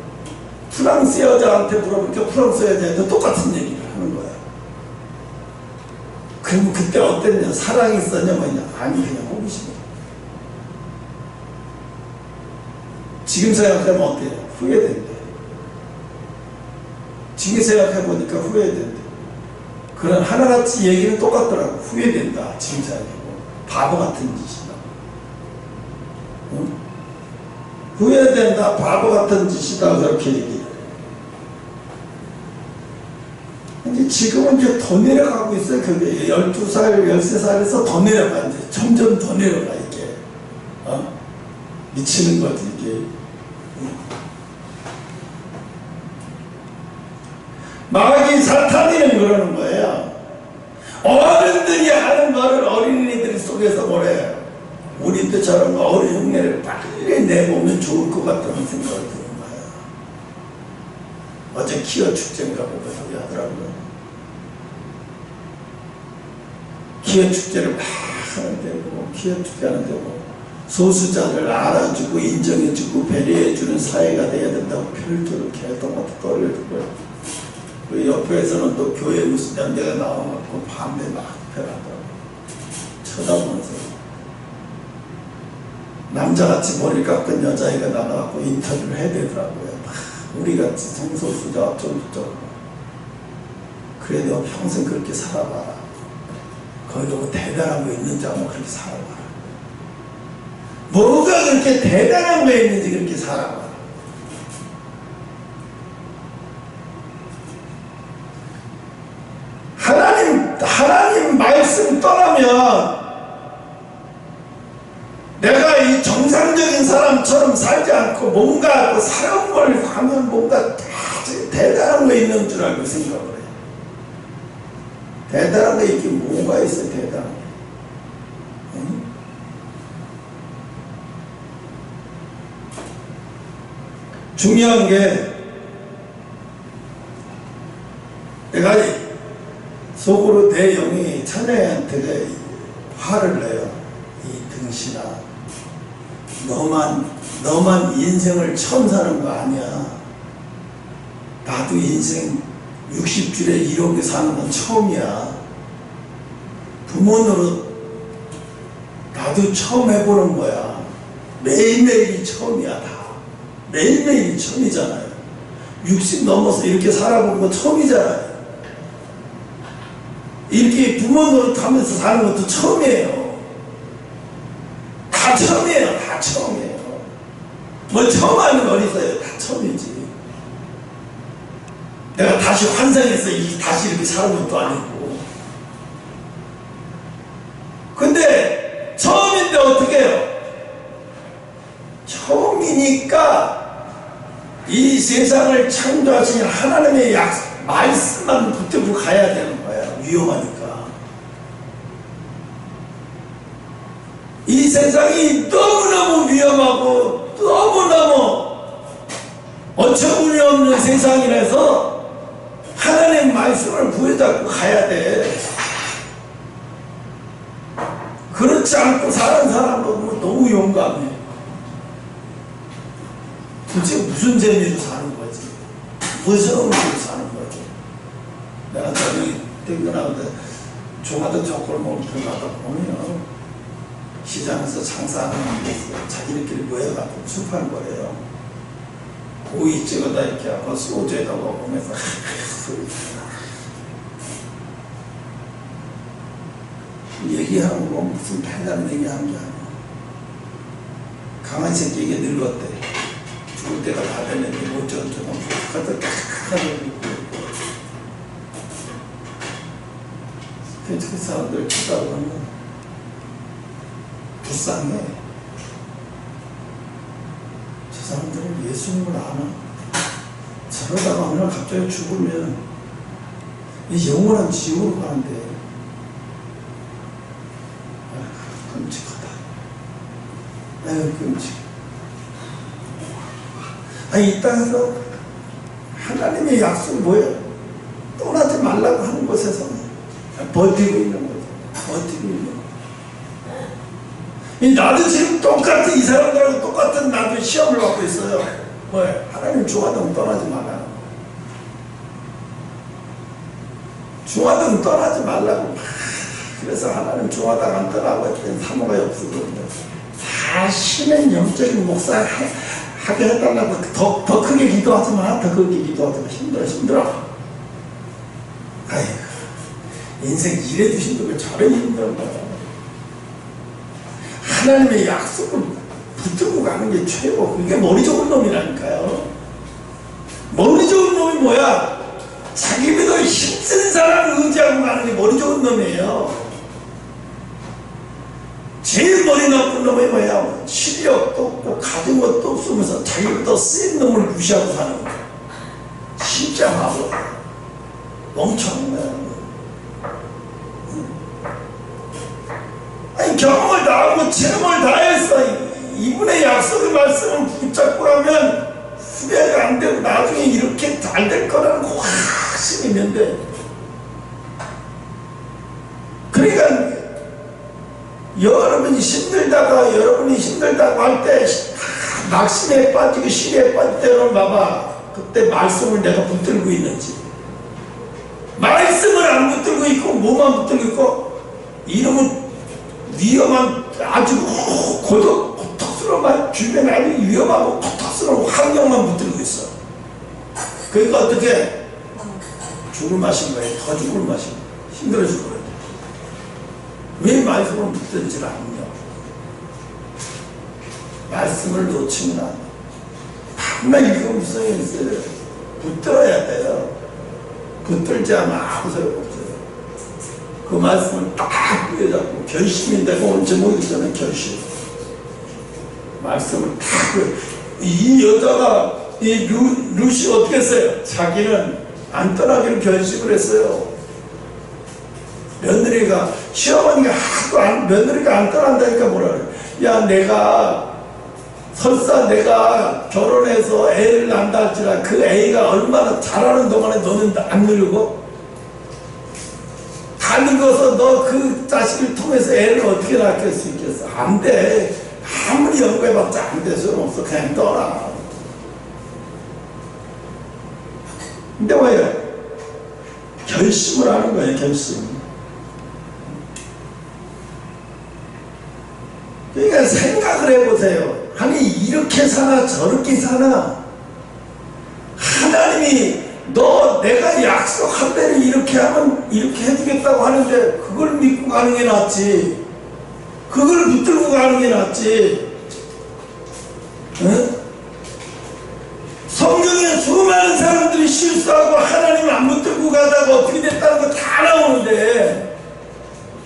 프랑스 여자한테 물어보니까 프랑스 여자한테 똑같은 얘기를 하는 거야. 그럼 그때 어땠냐? 사랑이 있었냐 뭐냐? 아니 그냥 호기심이야. 지금 생각하면 어때요? 후회된대. 지금 생각해보니까 후회된대. 그런 하나같이 얘기는 똑같더라고. 후회된다. 지금 생각해보면 바보 같은 짓이다. 응? 후회된다. 바보 같은 짓이다. 그렇게 얘기해. 이제 지금은 이제 더 내려가고 있어요. 그게 12살, 13살에서 더 내려가. 이제 점점 더 내려가, 이게. 미치는 거지, 이게. 마귀 사탄이는 그러는 거예요. 어른들이 하는 말을 어린이들 속에서 뭐래. 우리도 저런 거 어린 흉내를 빨리 내보면 좋을 것 같다는 생각을 드는 거예요. 어제 키어 축제인가 보고 저기 하더라고요. 키어 축제를 막 하는데 뭐 키어 축제 하는데 뭐 소수자를 알아주고 인정해주고 배려해주는 사회가 돼야 된다고 별도로 개똥같이 떠올려주고요. 그 옆에서는 또 교회 무슨 연대가 나와갖고 밤에 막 펴라더라고. 쳐다보면서 남자같이 머리 깎은 여자애가 나가갖고 인터뷰를 해야 되더라고요. 우리같이 성소수자 어쩌고저쩌고. 그래 너 평생 그렇게 살아봐라. 거기도 뭐 대단한 거 있는지 한번 그렇게 살아봐라. 뭐가 그렇게 대단한 거 있는지 그렇게 살아봐라. 하나님 말씀 떠나면 내가 이 정상적인 사람처럼 살지 않고 뭔가 새로운 걸 하면 뭔가 대단한 거 있는 줄 알고 생각을 해요. 대단한 거 이게 뭐가 있어요, 대단한 게. 응? 중요한 게 내가 속으로 내 영이 천혜한테 화를 내요. 이 등신아, 너만 인생을 처음 사는 거 아니야. 나도 인생 60줄에 1억에 사는 건 처음이야. 부모 노릇 나도 처음 해보는 거야. 매일매일이 처음이야. 다 매일매일이 처음이잖아요. 60 넘어서 이렇게 살아본 건 처음이잖아요. 이렇게 부모 노릇하면서 사는 것도 처음이에요. 다 처음이에요. 다 처음이에요. 뭘 처음 하는 건 어딨어요. 다 처음이지. 내가 다시 환상해서 다시 이렇게 사는 것도 아니고. 근데 처음인데 어떻게 해요? 처음이니까 이 세상을 창조하신 하나님의 말씀만 붙들고 가야 되는 거예요. 위험하니까. 이 세상이 너무너무 위험하고 너무너무 어처구니 없는 세상이라서 하나님 말씀을 부여잡고 가야 돼. 그렇지 않고 사는 사람은 너무 용감해. 도대체 무슨 재미로 사는 거지? 무슨 의미로 사는 거지? 내가 저기 땡겨나오는데 종아도 젓골목을 들어가다 보면 시장에서 장사하는 게 있어요. 자기들끼리 모여가지고 수파는 거래요. 오이 찍어다 이렇게 하고 소주에다 먹으면서 얘기하는 거 무슨 대단한 얘기하는 게 아니야. 강한 새끼에게 늙었대. 죽을 때가 다 됐는데 못 저처럼 갖다 깍깍하게 입고 그 사람들 쳐다보면 불쌍해. 저 사람들은 예수님을 아나? 저러다가 어느 날 갑자기 죽으면 이 영원한 지옥으로 가는데 아휴 끔찍하다. 아휴 끔찍해. 이 땅에서 하나님의 약속이 뭐예요? 떠나지 말라고 하는 곳에서 버티고 있는 거죠. 버티고 있는 거죠. 나도 지금 똑같은 이 사람들하고 똑같은 나도 시험을 받고 있어요. 왜? 하나님 중화등 떠나지 말라. 중화등 떠나지 말라고. 그래서 하나님 중화등 안 떠나고 했더니 사모가 없어졌는데 사실은 영적인 목사 하게 해달라고 더 크게 기도하지 마. 더 크게 기도하지 마. 힘들어. 아이고, 인생 이래도 힘들고 저래도 힘든 거야. 하나님의 약속을 붙들고 가는 게 최고. 그게 머리 좋은 놈이라니까요. 머리 좋은 놈이 뭐야? 자기 믿어 힘쓴 사람을 의지하고 가는 게 머리 좋은 놈이에요. 제일 머리 나쁜 놈이 뭐야? 실력도 없고 가진 것도 없으면서 자기보다 센 놈을 무시하고 사는 거야. 진짜 바보. 멍청한 거야. 아니, 경험을 다 하고 체험을 다 했어. 이분의 약속의 말씀을 붙잡고 가면 후회가 안 되고 나중에 이렇게 잘 될 거라는 확신이 있는데, 그러니까 여러분이 힘들다고 할 때 낙심에 빠지고 시리에 빠질 때는 봐봐. 그때 말씀을 내가 붙들고 있는지. 말씀을 안 붙들고 있고 뭐만 붙들고 있고 이러면 위험한 아주 고통스러운 주변에 아주 위험하고 고통스러운 환경만 붙들고 있어. 그러니까 어떻게 죽을 맛인 거예요. 더 죽을 맛인 거예요. 힘들어 죽을 거예요. 왜 말씀을 붙들지 않냐? 말씀을 놓치면 안 돼. 정말 읽음성이 있어요. 붙들어야 돼요. 붙들지 않으면 아무 소용없어요. 그 말씀을 딱 부여잡고 결심이 되고 오늘 제목이 있잖아요. 결심. 말씀을 딱 이 여자가 이 루시 어떻게 했어요? 자기는 안 떠나기로 결심을 했어요. 며느리가 시어머니가 하도 며느리가 안 떠난다니까 뭐라 그래. 야, 설사 내가 결혼해서 애를 낳는다 할지라 그 애가 얼마나 자라는 동안에 너는 안 늙고 다 늙어서 너 그 자식을 통해서 애를 어떻게 낳을 수 있겠어? 안 돼. 아무리 연구해봤자 안 될 수는 없어. 그냥 떠나. 근데 왜? 결심을 하는 거예요. 결심. 그러니까 생각을 해보세요. 아니, 이렇게 사나 저렇게 사나 하나님이 내가 약속한 대로 이렇게 하면 이렇게 해주겠다고 하는데 그걸 믿고 가는 게 낫지. 그걸 붙들고 가는 게 낫지. 응? 성경에 수많은 사람들이 실수하고 하나님 안 붙들고 가다가 어떻게 됐다는 거 다 나오는데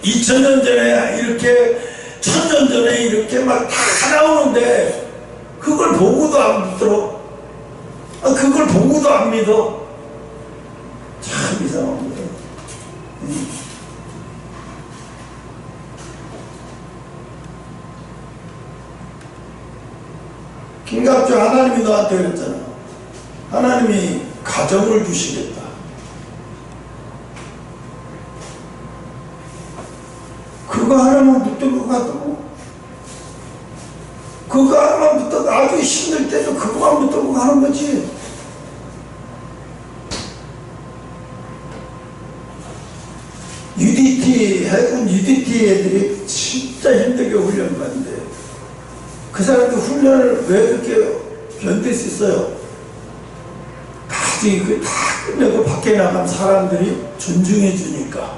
2000년 전에 이렇게 1000년 전에 이렇게 막 다 나오는데 그걸 보고도 안 붙들어. 그걸 보고도 안 믿어. 참 이상한 거예요. 김갑주 하나님이 너한테 그랬잖아. 하나님이 가정을 주시겠다. 그거 하나만 붙들고 가도 그거 하나만 붙들고 아주 힘들 때도 그거만 붙들고 가는 거지. 해군 UDT 애들이 진짜 힘들게 훈련 받는데 그 사람들 훈련을 왜 그렇게 견딜 수 있어요? 나중에 그 다 끝내고 밖에 나가면 사람들이 존중해 주니까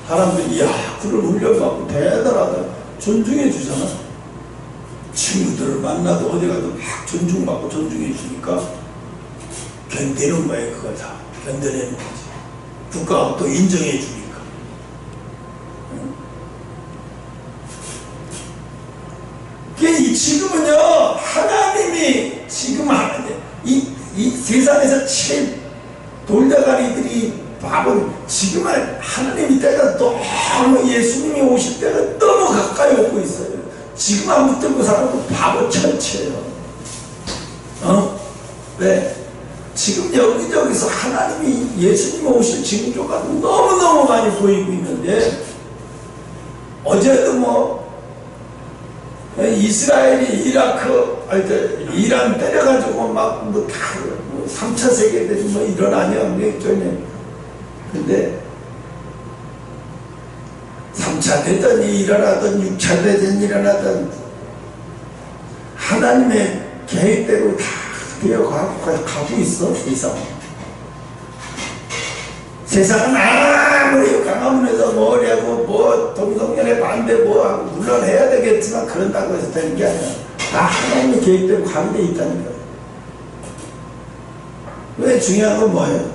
사람들이 야, 그걸 훈련받고 대단하다 존중해 주잖아. 친구들을 만나도 어디 가도 막 존중받고 존중해 주니까 견디는 거예요. 그걸 다 견뎌내는 거지. 국가가 또 인정해 주니까. 지금은요, 하나님이 지금 이 세상에서 제일 돌다가리들이 바보, 지금은 하나님이 때가 너무 예수님이 오실 때가 너무 가까이 오고 있어요. 지금 안 붙들고 살아도 바보 천체예요. 왜? 지금 여기저기서 하나님이 예수님이 오실 징조가 너무너무 많이 보이고 있는데, 어제도 뭐 이스라엘이 이란 때려가지고 막 뭐 다 3차 세계대전 뭐 일어나냐 맥전에. 근데 3차 대전이 일어나든 6차 대전이 일어나든 하나님의 계획대로 다 되어가고 있어. 세상은 아무리 강화문에서 뭐냐고 뭐 동성연애 반대 뭐하고 물론 해야 되겠지만 그런다고 해서 되는 게 아니야. 다 하나님의 계획대로 가게 돼 있다는 거야. 왜 중요한 건 뭐예요?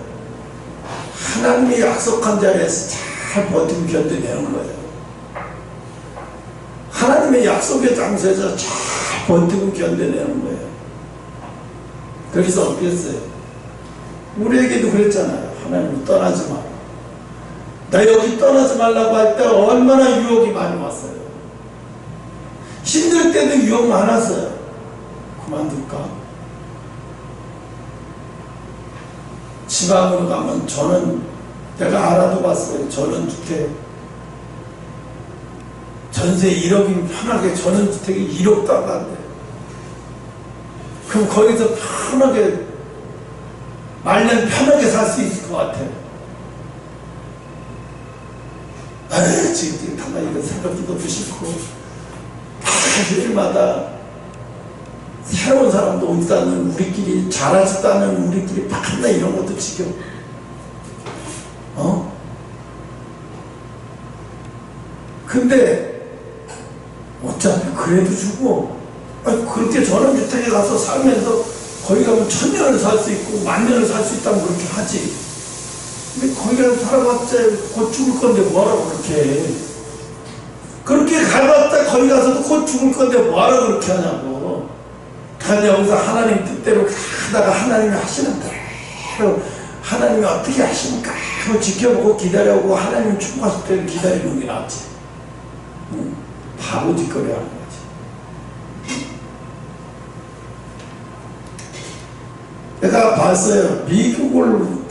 하나님이 약속한 자리에서 잘 버티고 견뎌내는 거예요. 하나님의 약속의 장소에서 잘 버티고 견뎌내는 거예요. 그래서 어떻게 했어요? 우리에게도 그랬잖아요. 하나님 떠나지 마. 나 여기 떠나지 말라고 할 때 얼마나 유혹이 많이 왔어요. 힘들 때도 유혹 많았어요. 그만둘까? 지방으로 가면 내가 알아도 봤어요. 전원주택 전세 1억이면 편하게 전원주택이 1억도 안 간대. 그럼 거기서 편하게 말년 편하게 살 수 있을 것 같아. 지금 가만히 이거 생각도 싫고 일마다 새로운 사람도 온다는 우리끼리 잘하셨다는 우리끼리 판다 이런 것도 지겨. 근데 어차피 그래도 주고 그렇게 전원주택에 가서 살면서 거기 가면 1000년을 살 수 있고 10,000년을 살 수 있다면 그렇게 하지. 근데 거기 가서 살아봤자 곧 죽을 건데 뭐하라고 그렇게 해. 그렇게 가봤자 거기 가서도 곧 죽을 건데 뭐하라고 그렇게 하냐고. 그냥 여기서 하나님 뜻대로 가다가 하나님이 하시는 대로 하나님이 어떻게 하십니까 하고 지켜보고 기다려보고 하나님 축복하실 때를 기다리는 게 낫지. 바보 짓거리 하는 거지. 내가 봤어요.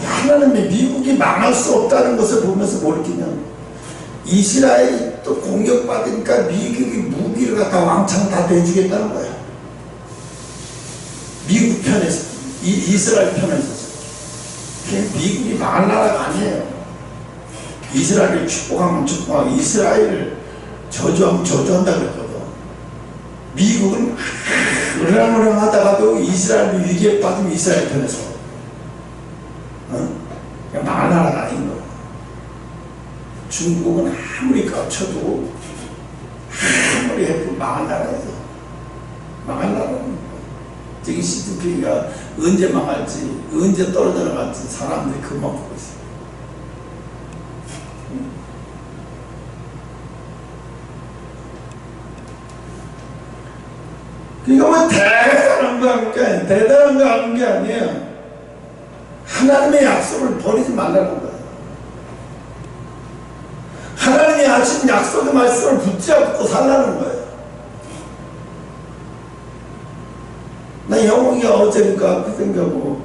하나님이 미국이 망할 수 없다는 것을 보면서 뭘 느끼냐면, 이스라엘이 또 공격받으니까 미국이 무기를 갖다 왕창 다 대주겠다는 거야. 미국 편에서, 이스라엘 편에서. 미국이 망할 나라가 아니에요. 이스라엘을 축복하면 축복하고 이스라엘을 저주하면 저주한다 그랬거든. 미국은 으랑으랑 하다가도 이스라엘 위기에 빠지면 이스라엘 편에서 그냥 망할 나라가 아닌 거야. 중국은 아무리 깝쳐도 아무리 해도 망할 나라에서 망할 나라는 거야. 저기 시드피가 언제 망할지 언제 떨어져 나갈지 사람들이 그만 보고 있어. 그러니까 뭐 대단한 거 하는 게 아니에요. 하나님의 약속을 버리지 말라는 거예요. 하나님이 하신 약속의 말씀을 붙잡고 살라는 거예요. 나 영웅이가 어제니까 그 생각하고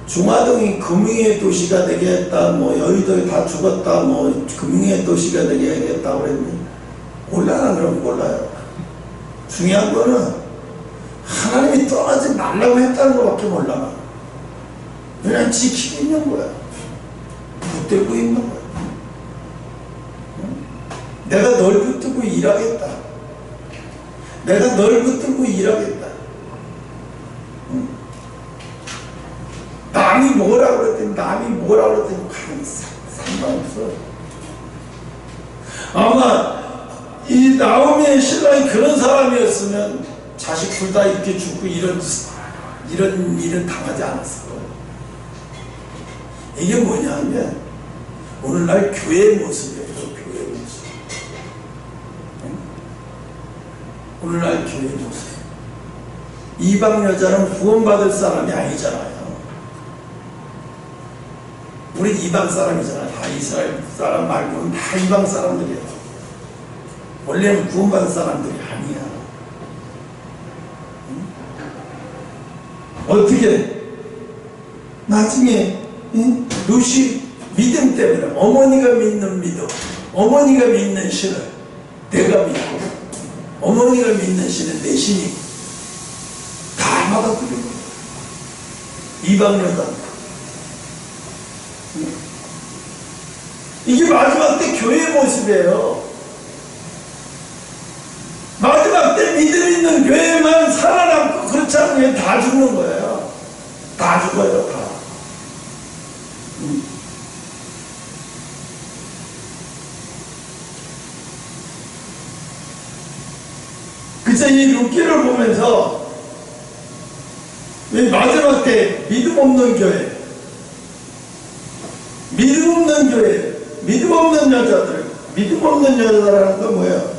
중화동이 금융의 도시가 되겠다, 뭐 여의도에 다 죽었다, 뭐 금융의 도시가 되겠다고 그랬는데 몰라나 그럼 몰라요. 중요한 거는 하나님이 떠나지 말라고 했다는 것밖에 몰라. 그냥 지키고 있는 거야. 붙들고 있는 거야. 내가 널 붙들고 일하겠다. 내가 널 붙들고 일하겠다. 남이 뭐라 그랬더니 가만히 상관없어. 아마 이 나오미의 신랑이 그런 사람이었으면 자식 둘 다 이렇게 죽고 이런 일은 당하지 않았을 거예요. 이게 뭐냐면 오늘날 교회의 모습이에요. 교회의 모습. 오늘날 교회의 모습. 이방 여자는 구원받을 사람이 아니잖아요. 우리 이방 사람이잖아요. 다 이스라엘 사람 말고는 다 이방 사람들이에요. 원래는 구원받을 사람들이 아니야. 어떻게 나중에 루시 믿음 때문에 어머니가 믿는 믿음, 어머니가 믿는 신을 내가 믿고 어머니가 믿는 신은 내 신이 다 받아들이고 이방 여자 이게 마지막 때 교회의 모습이에요. 마지막 때 믿음 있는 교회만 살아남고 그렇지 않으면 다 죽는 거예요. 다 죽어요. 다. 그래서 이 룻기를 보면서 마지막 때 믿음 없는 교회, 믿음 없는 교회, 믿음 없는 여자들, 믿음 없는 여자라는 건 뭐예요?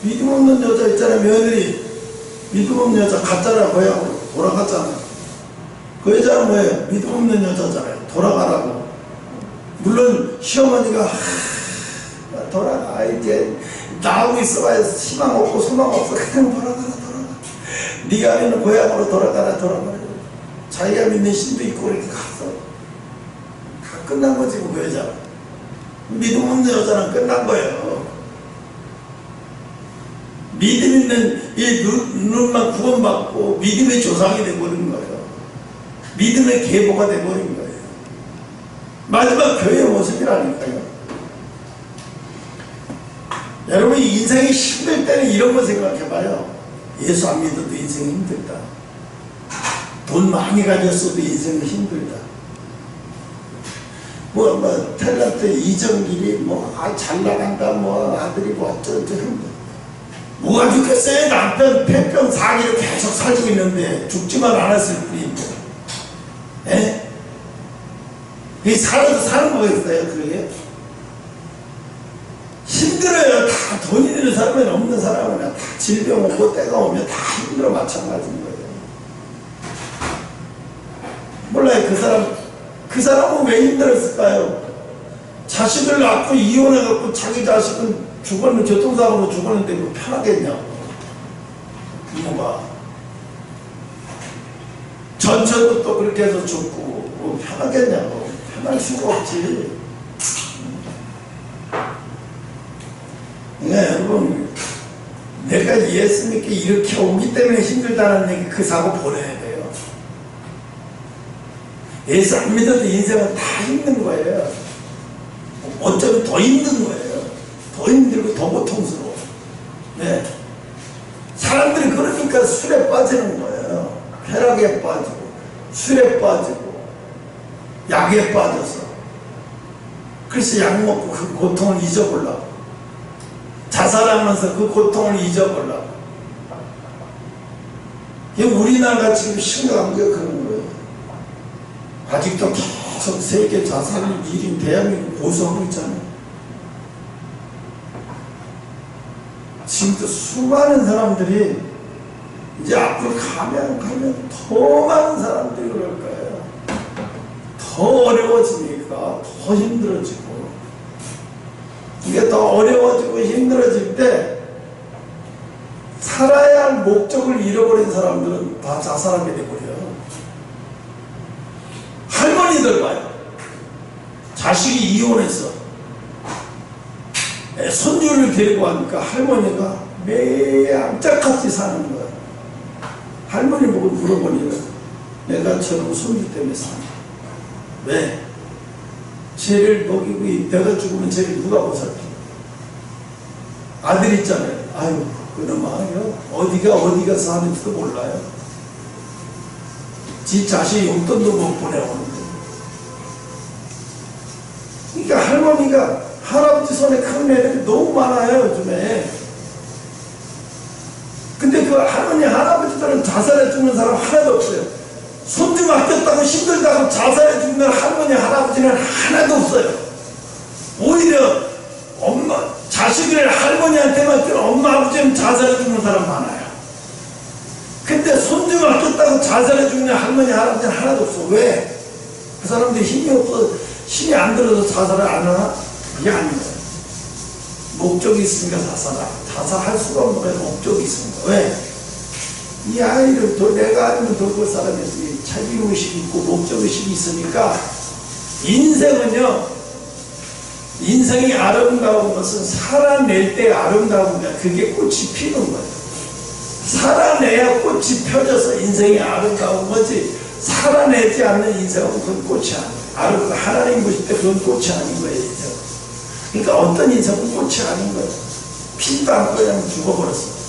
믿음 없는 여자 있잖아요. 며느리 믿음 없는 여자 갔잖아요. 고향으로 돌아갔잖아요. 그 여자는 뭐예요? 믿음 없는 여자잖아요. 돌아가라고. 물론 시어머니가 돌아가 이제 나오고 있어봐야 희망 없고 소망 없어. 그냥 돌아가라. 네가 믿는 고향으로 돌아가라. 자기가 믿는 신도 있고 이렇게 갔어. 다 끝난 거지 그 여자. 믿음 없는 여자는 끝난 거예요. 믿음 있는 이 눈만 구원받고 믿음의 조상이 되어버린 거예요. 믿음의 계보가 되어버린 거예요. 마지막 교회의 모습이라니까요. 여러분 인생이 힘들 때는 이런 거 생각해봐요. 예수 안 믿어도 인생이 힘들다. 돈 많이 가졌어도 인생이 힘들다. 탤런트 이정길이 잘 나간다 아들이 어쩌고 뭐가 죽겠어요. 남편 폐병 사기로 계속 살고 있는데 죽지만 않았을 뿐인데 이 살아도 사는 거겠어요. 그게 힘들어요. 다 돈 있는 사람은 없는 사람은 다 질병 오고 때가 오면 다 힘들어 마찬가지인 거예요. 몰라요. 그 사람은 왜 힘들었을까요? 자식을 낳고 이혼해갖고 자기 자식은 죽었는데 교통사고로 죽었는데 뭐 편하겠냐고. 이모가 전처도 또 그렇게 해서 죽고 뭐 편하겠냐고. 편할 수가 없지. 그러니까 여러분 내가 예수 믿게 이렇게 오기 때문에 힘들다는 얘기 그 사고 보내야 돼요. 예수 안 믿어도 인생은 다 힘든 거예요. 어쩌면 더 힘든 거예요. 더 힘들고 더 고통스러워. 네. 사람들이 그러니까 술에 빠지는 거예요. 쾌락에 빠지고 술에 빠지고 약에 빠져서. 그래서 약 먹고 그 고통을 잊어보려고 자살하면서 그 고통을 잊어보려고. 우리나라가 지금 심각한 게 그런 거예요. 아직도 계속 세계 자살 1인 대한민국 고소하고 있잖아요. 지금도 수많은 사람들이 이제 앞으로 가면 더 많은 사람들이 그럴 거예요. 더 어려워지니까 더 힘들어지고 이게 더 어려워지고 힘들어질 때 살아야 할 목적을 잃어버린 사람들은 다 자살하게 돼버려요. 할머니들 봐요. 자식이 이혼해서 손주를 데리고 가니까 할머니가 매일 암짝같이 사는 거야. 할머니 보고 물어보니까 내가 저런 손주 때문에 사는 거야. 왜? 쟤를 먹이고 내가 죽으면 쟤를 누가 보살펴? 아들 있잖아요. 아유 그놈아 어디가 사는지도 몰라요. 지 자식 용돈도 못 보내오는데. 그러니까 할머니가 할아버지 손에 큰 애들이 너무 많아요 요즘에. 근데 그 할머니 할아버지들은 자살해 죽는 사람 하나도 없어요. 손주 맡겼다고 힘들다고 자살해 죽는 할머니 할아버지는 하나도 없어요. 오히려 자식을 할머니한테 맡기는 엄마 아버지는 자살해 죽는 사람 많아요. 근데 손주 맡겼다고 자살해 죽는 할머니 할아버지는 하나도 없어. 왜? 그 사람들이 힘이 안 들어서 자살을 안 하나? 그게 아니에요. 목적이 있으니까 자살할 수가 없는 거예요. 목적이 있으니까. 왜? 이 아이를 내가 아니면 돌볼 사람이 있으니 자기의식이 있고 목적의식이 있으니까 인생은요, 인생이 아름다운 것은 살아낼 때 아름다운 거야. 그게 꽃이 피는 거야. 살아내야 꽃이 펴져서 인생이 아름다운 거지, 살아내지 않는 인생은 그건 꽃이 아니야. 하나님 보실 때 그건 꽃이 아닌 거예요, 인생은. 그러니까 어떤 인생은 꽃이 아닌 거예요. 피지도 않고 그냥 죽어버렸어.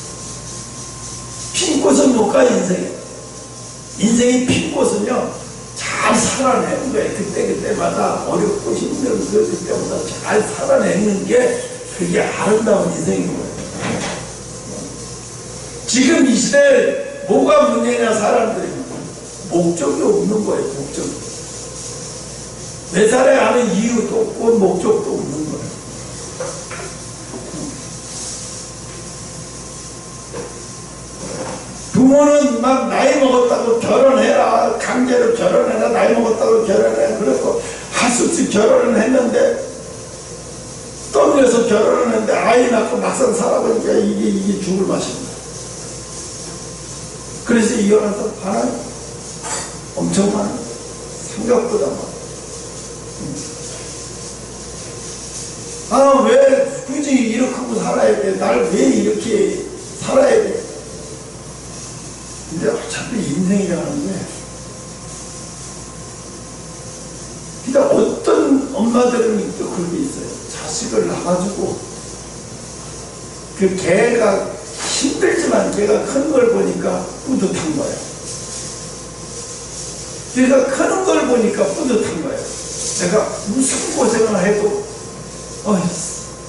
핀 꽃은 못 가요, 인생이. 인생이 핀 꽃은요, 잘 살아내는 거예요. 그때마다 어렵고 힘든 그때보다 잘 살아내는 게 그게 아름다운 인생인 거예요. 지금 이 시대에 뭐가 문제냐, 사람들이 목적이 없는 거예요. 목적. 왜 살아야 하는 이유도 없고 목적도 없는 거예요. 부모는 막 나이 먹었다고 결혼해라, 강제로 결혼해라, 나이 먹었다고 결혼해. 그래서 할 수 없이 결혼을 했는데, 떠밀려서 결혼을 했는데 아이 낳고 막상 살아보니까 이게 죽을 맛입니다. 그래서 이혼해서 하나님 엄청 많아요. 생각보다 많아요. 왜 굳이 이렇게 하고 살아야 돼? 날 왜 이렇게 살아야 돼? 근데 어차피 인생이라는 게, 그러니까 어떤 엄마들은 또 그런 게 있어요. 자식을 낳아가지고 그 걔가 힘들지만 걔가 큰 걸 보니까 뿌듯한 거예요. 걔가 크는 걸 보니까 뿌듯한 거예요. 내가 무슨 고생을 해도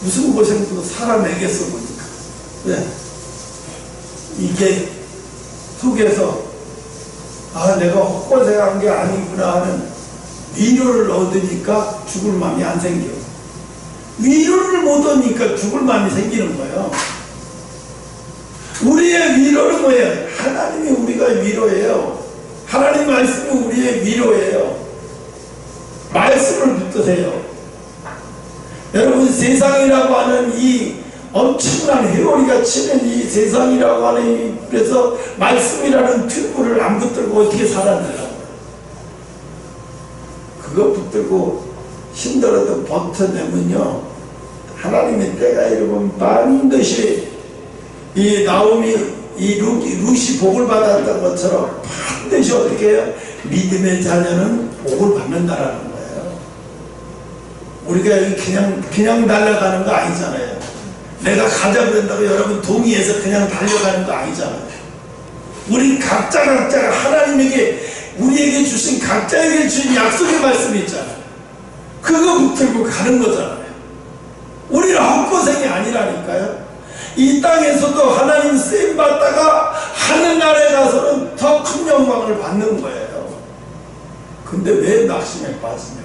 무슨 고생도 살아내겠어 보니까. 왜? 이게 속에서 내가 헛고생한 게 아니구나 하는 위로를 얻으니까 죽을 마음이 안 생겨. 위로를 못 얻으니까 죽을 마음이 생기는 거예요. 우리의 위로는 뭐예요? 하나님이 우리가 위로예요. 하나님 말씀이 우리의 위로예요. 말씀을 붙드세요. 여러분, 세상이라고 하는 이 엄청난 해오리가 치는 이 세상이라고 하는, 그래서 말씀이라는 튜브를 안 붙들고 어떻게 살아내라고. 그거 붙들고 힘들어도 버텨내면요, 하나님의 때가 이르면 반드시 이 나오미, 이 룻이 복을 받았던 것처럼 반드시 어떻게 해요? 믿음의 자녀는 복을 받는다라는 거예요. 우리가 그냥 달려가는 거 아니잖아요. 내가 가자 그런다고 여러분 동의해서 그냥 달려가는 거 아니잖아요. 우리 각자가 하나님에게, 우리에게 주신, 각자에게 주신 약속의 말씀이 있잖아요. 그거 붙들고 가는 거잖아요. 우리는 헛고생이 아니라니까요. 이 땅에서도 하나님 쓰임 받다가 하늘나라에 가서는 더 큰 영광을 받는 거예요. 근데 왜 낙심에 빠지냐?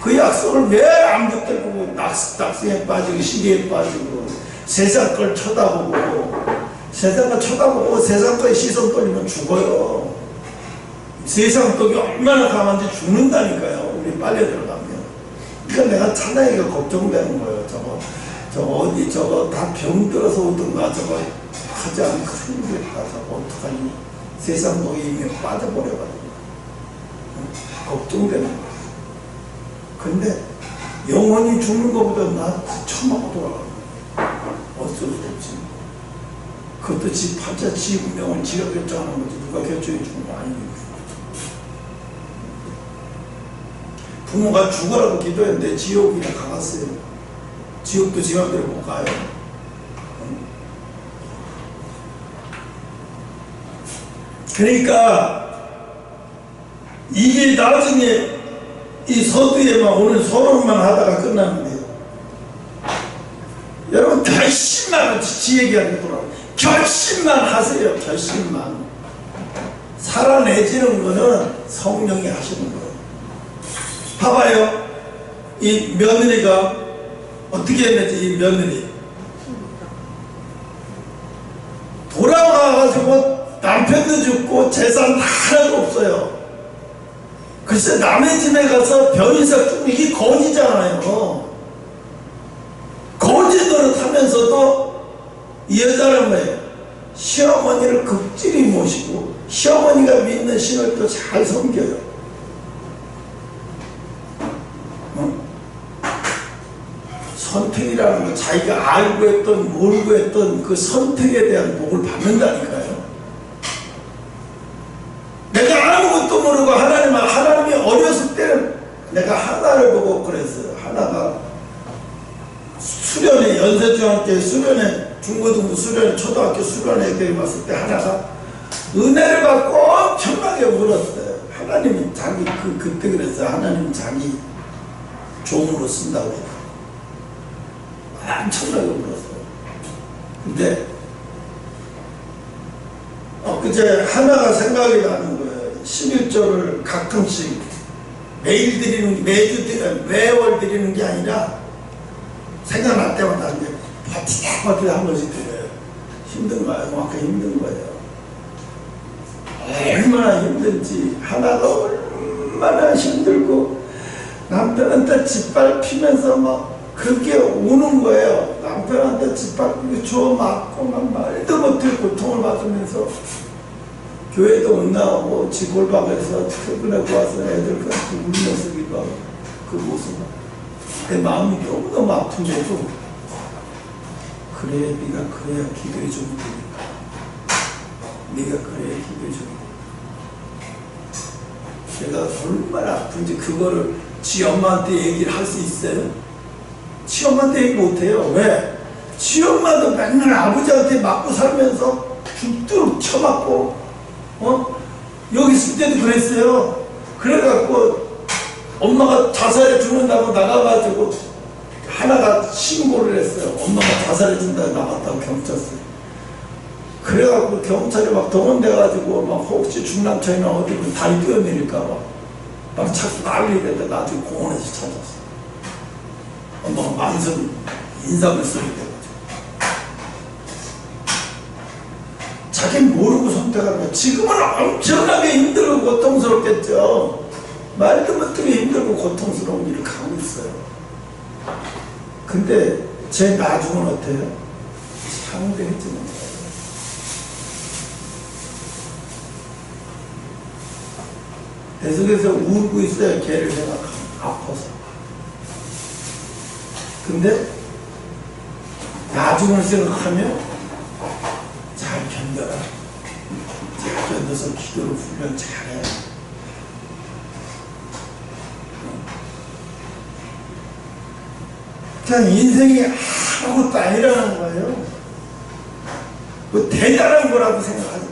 그 약속을 왜 안 붙들고 낙심에 빠지고 시기에 빠지고 세상 걸 쳐다보고, 세상 걸 쳐다보고 세상 거에 시선 돌리면 죽어요. 세상 독이 얼마나 강한지 죽는다니까요, 우리 빨려 들어가면. 그러니까 내가 차라리가 걱정되는 거예요. 저거 다 병들어서 오든가 저거 하지 않은 큰일 가서 어떡하니, 세상 독이 이미 빠져버려가지고 걱정되는 거예요. 근데 영원히 죽는 것보다 나 처음하고 돌아가는, 어쩔 수 없지. 그것도 지 팔자 지 운명을 지가 결정하는 거지, 누가 결정해 주는 거 아니니까. 부모가 죽으라고 기도했는데 지옥이나 가갔어요. 지옥도 지 맘대로 못 가요. 그러니까 이게 나중에 이 서두에만 오늘 서론만 하다가 끝나는데요. 여러분, 결심만, 지 얘기하는 거라, 결심만 하세요. 결심만. 살아내지는 거는 성령이 하시는 거예요. 봐봐요. 이 며느리가 어떻게 했는지, 이 며느리 돌아가가지고 남편도 죽고 재산 하나도 없어요. 글쎄, 남의 집에 가서 변인사, 이게 거지잖아요. 거지 노릇 하면서도 이 여자는 뭐예요? 시어머니를 극진히 모시고 시어머니가 믿는 신을 또 잘 섬겨요. 선택이라는 건 자기가 알고 했던 모르고 했던 그 선택에 대한 복을 받는다니까요. 내가 아무것도 모르고 하나님이 어렸을 때는 내가 하나를 보고 그랬어요. 하나가 수련회, 연세중학교 수련회, 중고등부 수련회, 초등학교 수련회 때 왔을 때 하나가 은혜를 받고 엄청나게 울었어요. 하나님이 자기 그때 그랬어요. 하나님 자기 종으로 쓴다고 엄청나게 울었어요. 근데 그제 하나가 생각이 나는 거예요. 11조를 가끔씩 매일 드리는, 매월 드리는 게 아니라 생각날 때마다 이제 버티다 한 번씩 드려요. 힘든 거예요. 그만큼 힘든 거예요. 얼마나 힘든지, 하나가 얼마나 힘들고 남편한테 짓밟히면서 막 그렇게 우는 거예요. 남편한테 짓밟히고 줘 맞고 막 말도 못해 고통을 받으면서 교회도 못 나오고 지골방에서 퇴근하고 와서 애들 같이 울면서 기도하고 그 모습 내 마음이 너무너무 아픈데도 그래 네가 그래야 기도해 주면 되니까 네가 그래야 기도해 주면 되니까 내가 얼마나 아픈지 그거를 지 엄마한테 얘기를 할 수 있어요? 지 엄마한테 얘기 못해요. 왜? 지 엄마도 맨날 아버지한테 맞고 살면서 죽도록 쳐맞고 여기 있을 때도 그랬어요. 그래갖고 엄마가 자살해 죽는다고 나가가지고 하나가 신고를 했어요. 엄마가 자살해 준다고 나갔다고 경찰서에. 그래갖고 경찰이 막 동원돼가지고 막 혹시 중남차이나 어디로 다리 뛰어내릴까봐 막 자꾸 난리가 됐는데 나중에 공원에서 찾았어. 엄마가 만성 인상을 쓰게 돼가지고 자기는 모르고 선택하는 거야. 지금은 엄청나게 힘들고 고통스럽겠죠. 말도 못하게 힘들고 고통스러운 일을 가고 있어요. 근데 제 나중은 어때요? 상대해주는 거예요. 계속해서 울고 있어요. 걔를 생각하면 아파서. 근데 나중을 생각하면 잘 견뎌라. 잘 견뎌서 기도를 훈련 잘해. 그냥 인생이 아무것도 아니라는 거예요. 뭐 대단한 거라고 생각하지 마.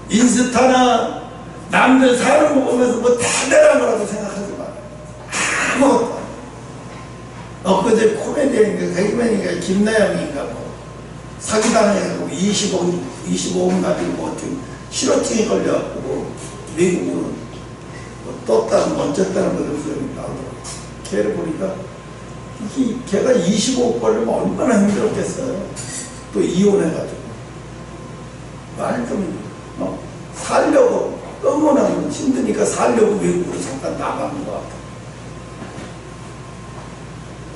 인스타나 남들 사는 거 보면서 뭐 대단한 거라고 생각하지 마. 아무것도. 엊그제 코미디언인가 개그맨인가 김나영인가 뭐 사기당해가지고 25억 가지고 어떻게 실어증이 걸려갖고 뭐 미국으로 뭐 떴다는 거 어쨌다는 거 소리 나오더라고. 걔를 보니까 걔가 25억 벌려면 얼마나 힘들었겠어요. 또 이혼해가지고 말좀 살려고 너무나 힘드니까 살려고 외국으로 잠깐 나가는 것 같아.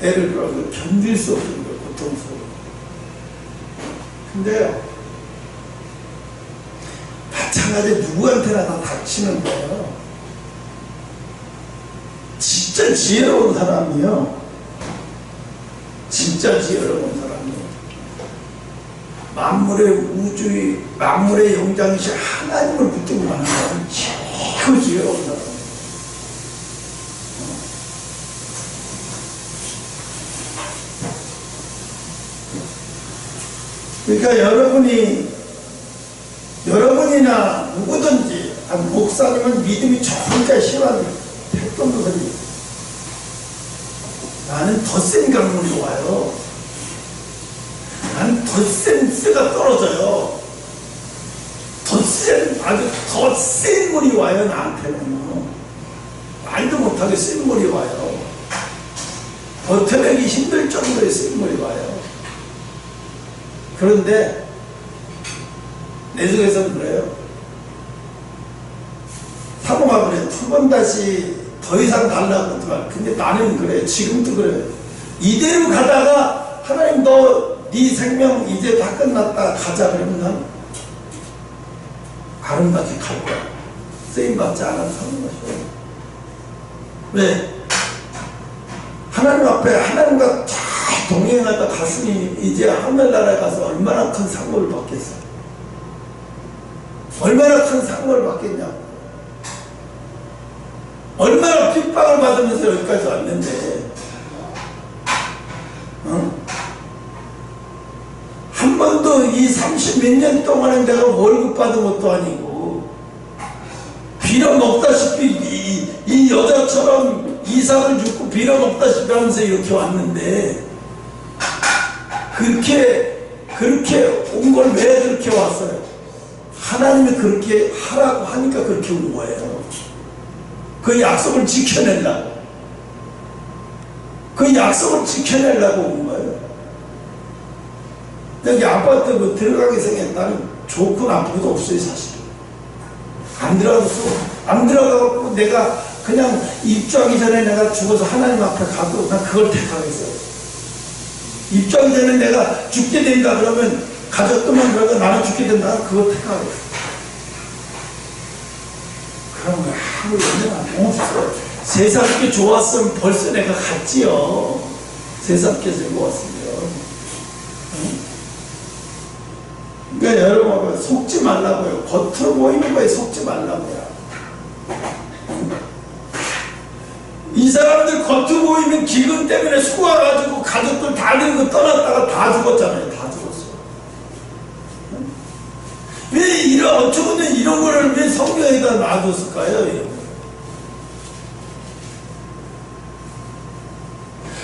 애를 그러고 견딜 수 없는 거예요. 고통스러워. 근데요 마찬가지로 누구한테나 다 닥치는 거예요. 진짜 지혜로운 사람이요. 진짜 지혜로운 사람이요. 만물의 영장이신 하나님을 붙들고 가는 사람은 최고 지혜로운 사람. 그러니까 여러분이나 누구든지 목사님은 믿음이 정말 심한 태권도들이 나는 더 센 강물이 와요. 나는 더 센 쇠가 떨어져요. 아주 더 센 물이 와요. 나한테는 말도 못하게 센 물이 와요. 버텨내기 힘들 정도의 센 물이 와요. 그런데 내 속에서는 그래요. 사모가 그래. 두 번 다시 더 이상 달라고 그러더만. 근데 나는 그래. 지금도 그래. 이대로 가다가 하나님 너 네 생명 이제 다 끝났다 가자 그러면 난 아름답게 갈 거야. 쓰임받지 않아서 사는 것이야. 왜? 하나님 앞에 하나님과 잘 동행하다 갔으니 이제 하늘나라에 가서 얼마나 큰 상급을 받겠어. 얼마나 큰 상급을 받겠냐. 얼마나 핍박을 받으면서 여기까지 왔는데, 한 번도 이 30몇 년 동안에 내가 월급 받은 것도 아니고 빌어먹다시피 이 여자처럼 이삭을 죽고 빌어먹다시피 하면서 이렇게 왔는데, 그렇게 온 걸 왜 그렇게 왔어요? 하나님이 그렇게 하라고 하니까 그렇게 온 거예요. 그 약속을 지켜내려고. 그 약속을 지켜내려고 온 거예요. 여기 아파트 뭐 들어가기 생각에 나는 좋고 나쁘고도 없어요, 사실. 안 들어가고 내가 그냥 입주하기 전에 내가 죽어서 하나님 앞에 가도 난 그걸 택하겠어요. 입주하기 전에 내가 죽게 된다 그러면 가족들만 그러고 나는 죽게 된다 그걸 택하겠어요. 그런 거 아무 연애가 없어요. 세상께 좋았으면 벌써 내가 갔지요. 세상께 좋았으면. 그러니까 여러분 속지 말라고요. 겉으로 보이는 거에 속지 말라고요. 이 사람들 겉으로 보이는 기근 때문에 속아가지고 가족들 다 데리고 떠났다가 다 죽었잖아요. 다 죽었어요. 왜 어쩌면 이런 거를 왜 성경에다 놔뒀을까요?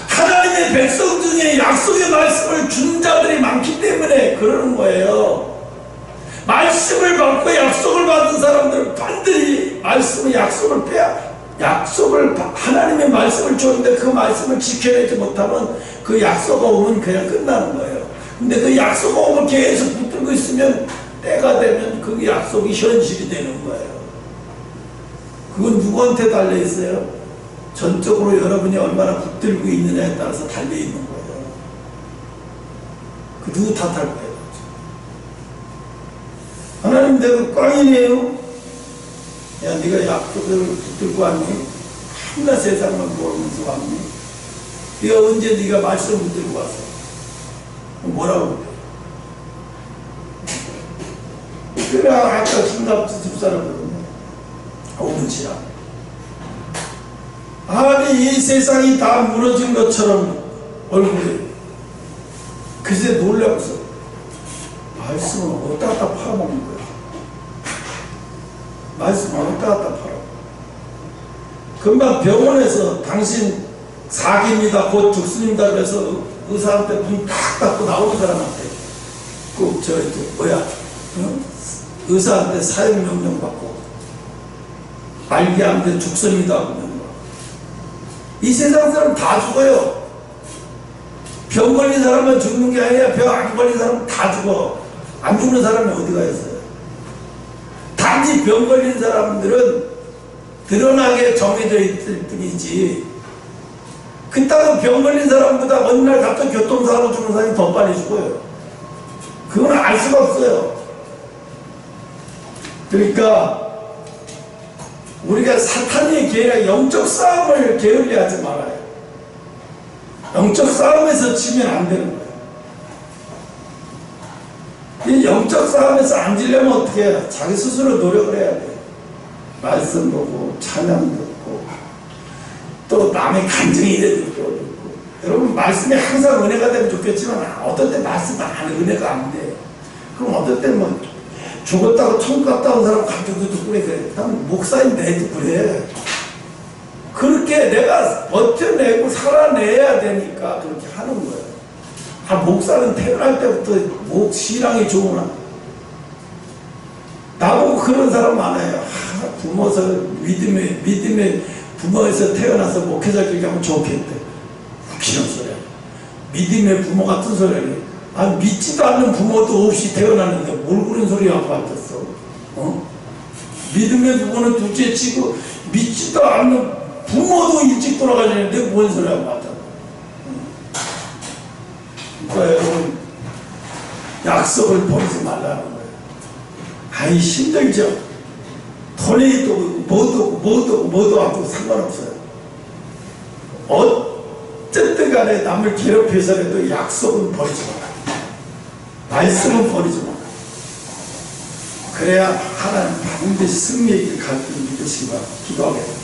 하나님의 백성 중에 약속의 말씀을 준 자들이 많기 때문에 그러는 거예요. 말씀을 받고 약속을 받은 사람들은 반드시 말씀의 하나님의 말씀을 줬는데 그 말씀을 지켜내지 못하면 그 약속이 오면 그냥 끝나는 거예요. 근데 그 약속이 오면 계속 붙들고 있으면 때가 되면 그 약속이 현실이 되는 거예요. 그건 누구한테 달려 있어요? 전적으로 여러분이 얼마나 붙들고 있느냐에 따라서 달려 있는 거예요. 그 누구 탓할 거예요? 하나님 내가 꽝이네요. 야 네가 약속을 붙들고 왔니? 한나 세상만 모르면서 왔니? 네가 언제 네가 말씀 붙들고 왔어? 뭐라고 그래? 그래 아까 김갑수 집사람들은 오문치라. 아니 이 세상이 다 무너진 것처럼 얼굴이 그새 놀라고서 말씀을 어디다 갖다 팔아먹는 거야. 말씀을 어디다 갖다 팔아. 금방 병원에서 당신 사기입니다 곧 죽습니다 그래서 의사한테 문 딱 닫고 나오는 사람한테 의사한테 사형명령 받고 말기암대 죽습니다 하면 이 세상 사람 다 죽어요. 병 걸린 사람만 죽는 게 아니라 병 안 걸린 사람은 다 죽어. 안 죽는 사람이 어디가 있어요? 단지 병 걸린 사람들은 드러나게 정해져 있을 뿐이지 그따가 병 걸린 사람보다 어느 날 갑자기 교통사고로 죽는 사람이 더 빨리 죽어요. 그건 알 수가 없어요. 그러니까 우리가 사탄의 계략, 영적 싸움을 게을리하지 말아요. 영적 싸움에서 지면 안 되는 거예요. 이 영적 싸움에서 안 지려면 어떻게 해요? 자기 스스로 노력을 해야 돼요. 말씀 보고 찬양 듣고 또 남의 간증이 듣고 여러분 말씀이 항상 은혜가 되면 좋겠지만 어떨 때 말씀 안 은혜가 안 돼. 그럼 어떨 때 뭐 죽었다고 천국 갔다 온 사람 가족도 듣고 그래. 난 목사인데 듣고 그래. 그렇게 내가 버텨내고 살아내야 되니까 그렇게 하는 거예요. 목사는 태어날 때부터 신앙이 좋으나 나보고 그런 사람 많아요. 부모서 믿음의 부모에서 태어나서 목회자 길게 하면 좋겠대. 웃기는 소리야. 믿음의 부모 같은 소리를. 믿지도 않는 부모도 없이 태어났는데 뭘 그런 소리 하고 앉았어? 믿음의 부모는 둘째 치고 믿지도 않는 부모도 일찍 돌아가려는데 뭔 소리 하고 앉았어? 그러니까 여러분 약속을 버리지 말라는 거예요. 아이 힘들죠. 돈이 있고 뭐도 하고 상관없어요. 어쨌든 간에 남을 괴롭혀서라도 약속은 버리지 마라. 말씀은 버리지 마라. 그래야 하나님 반드시 승리의 갈 줄 믿으시기 바랍니다. 기도하겠습니다.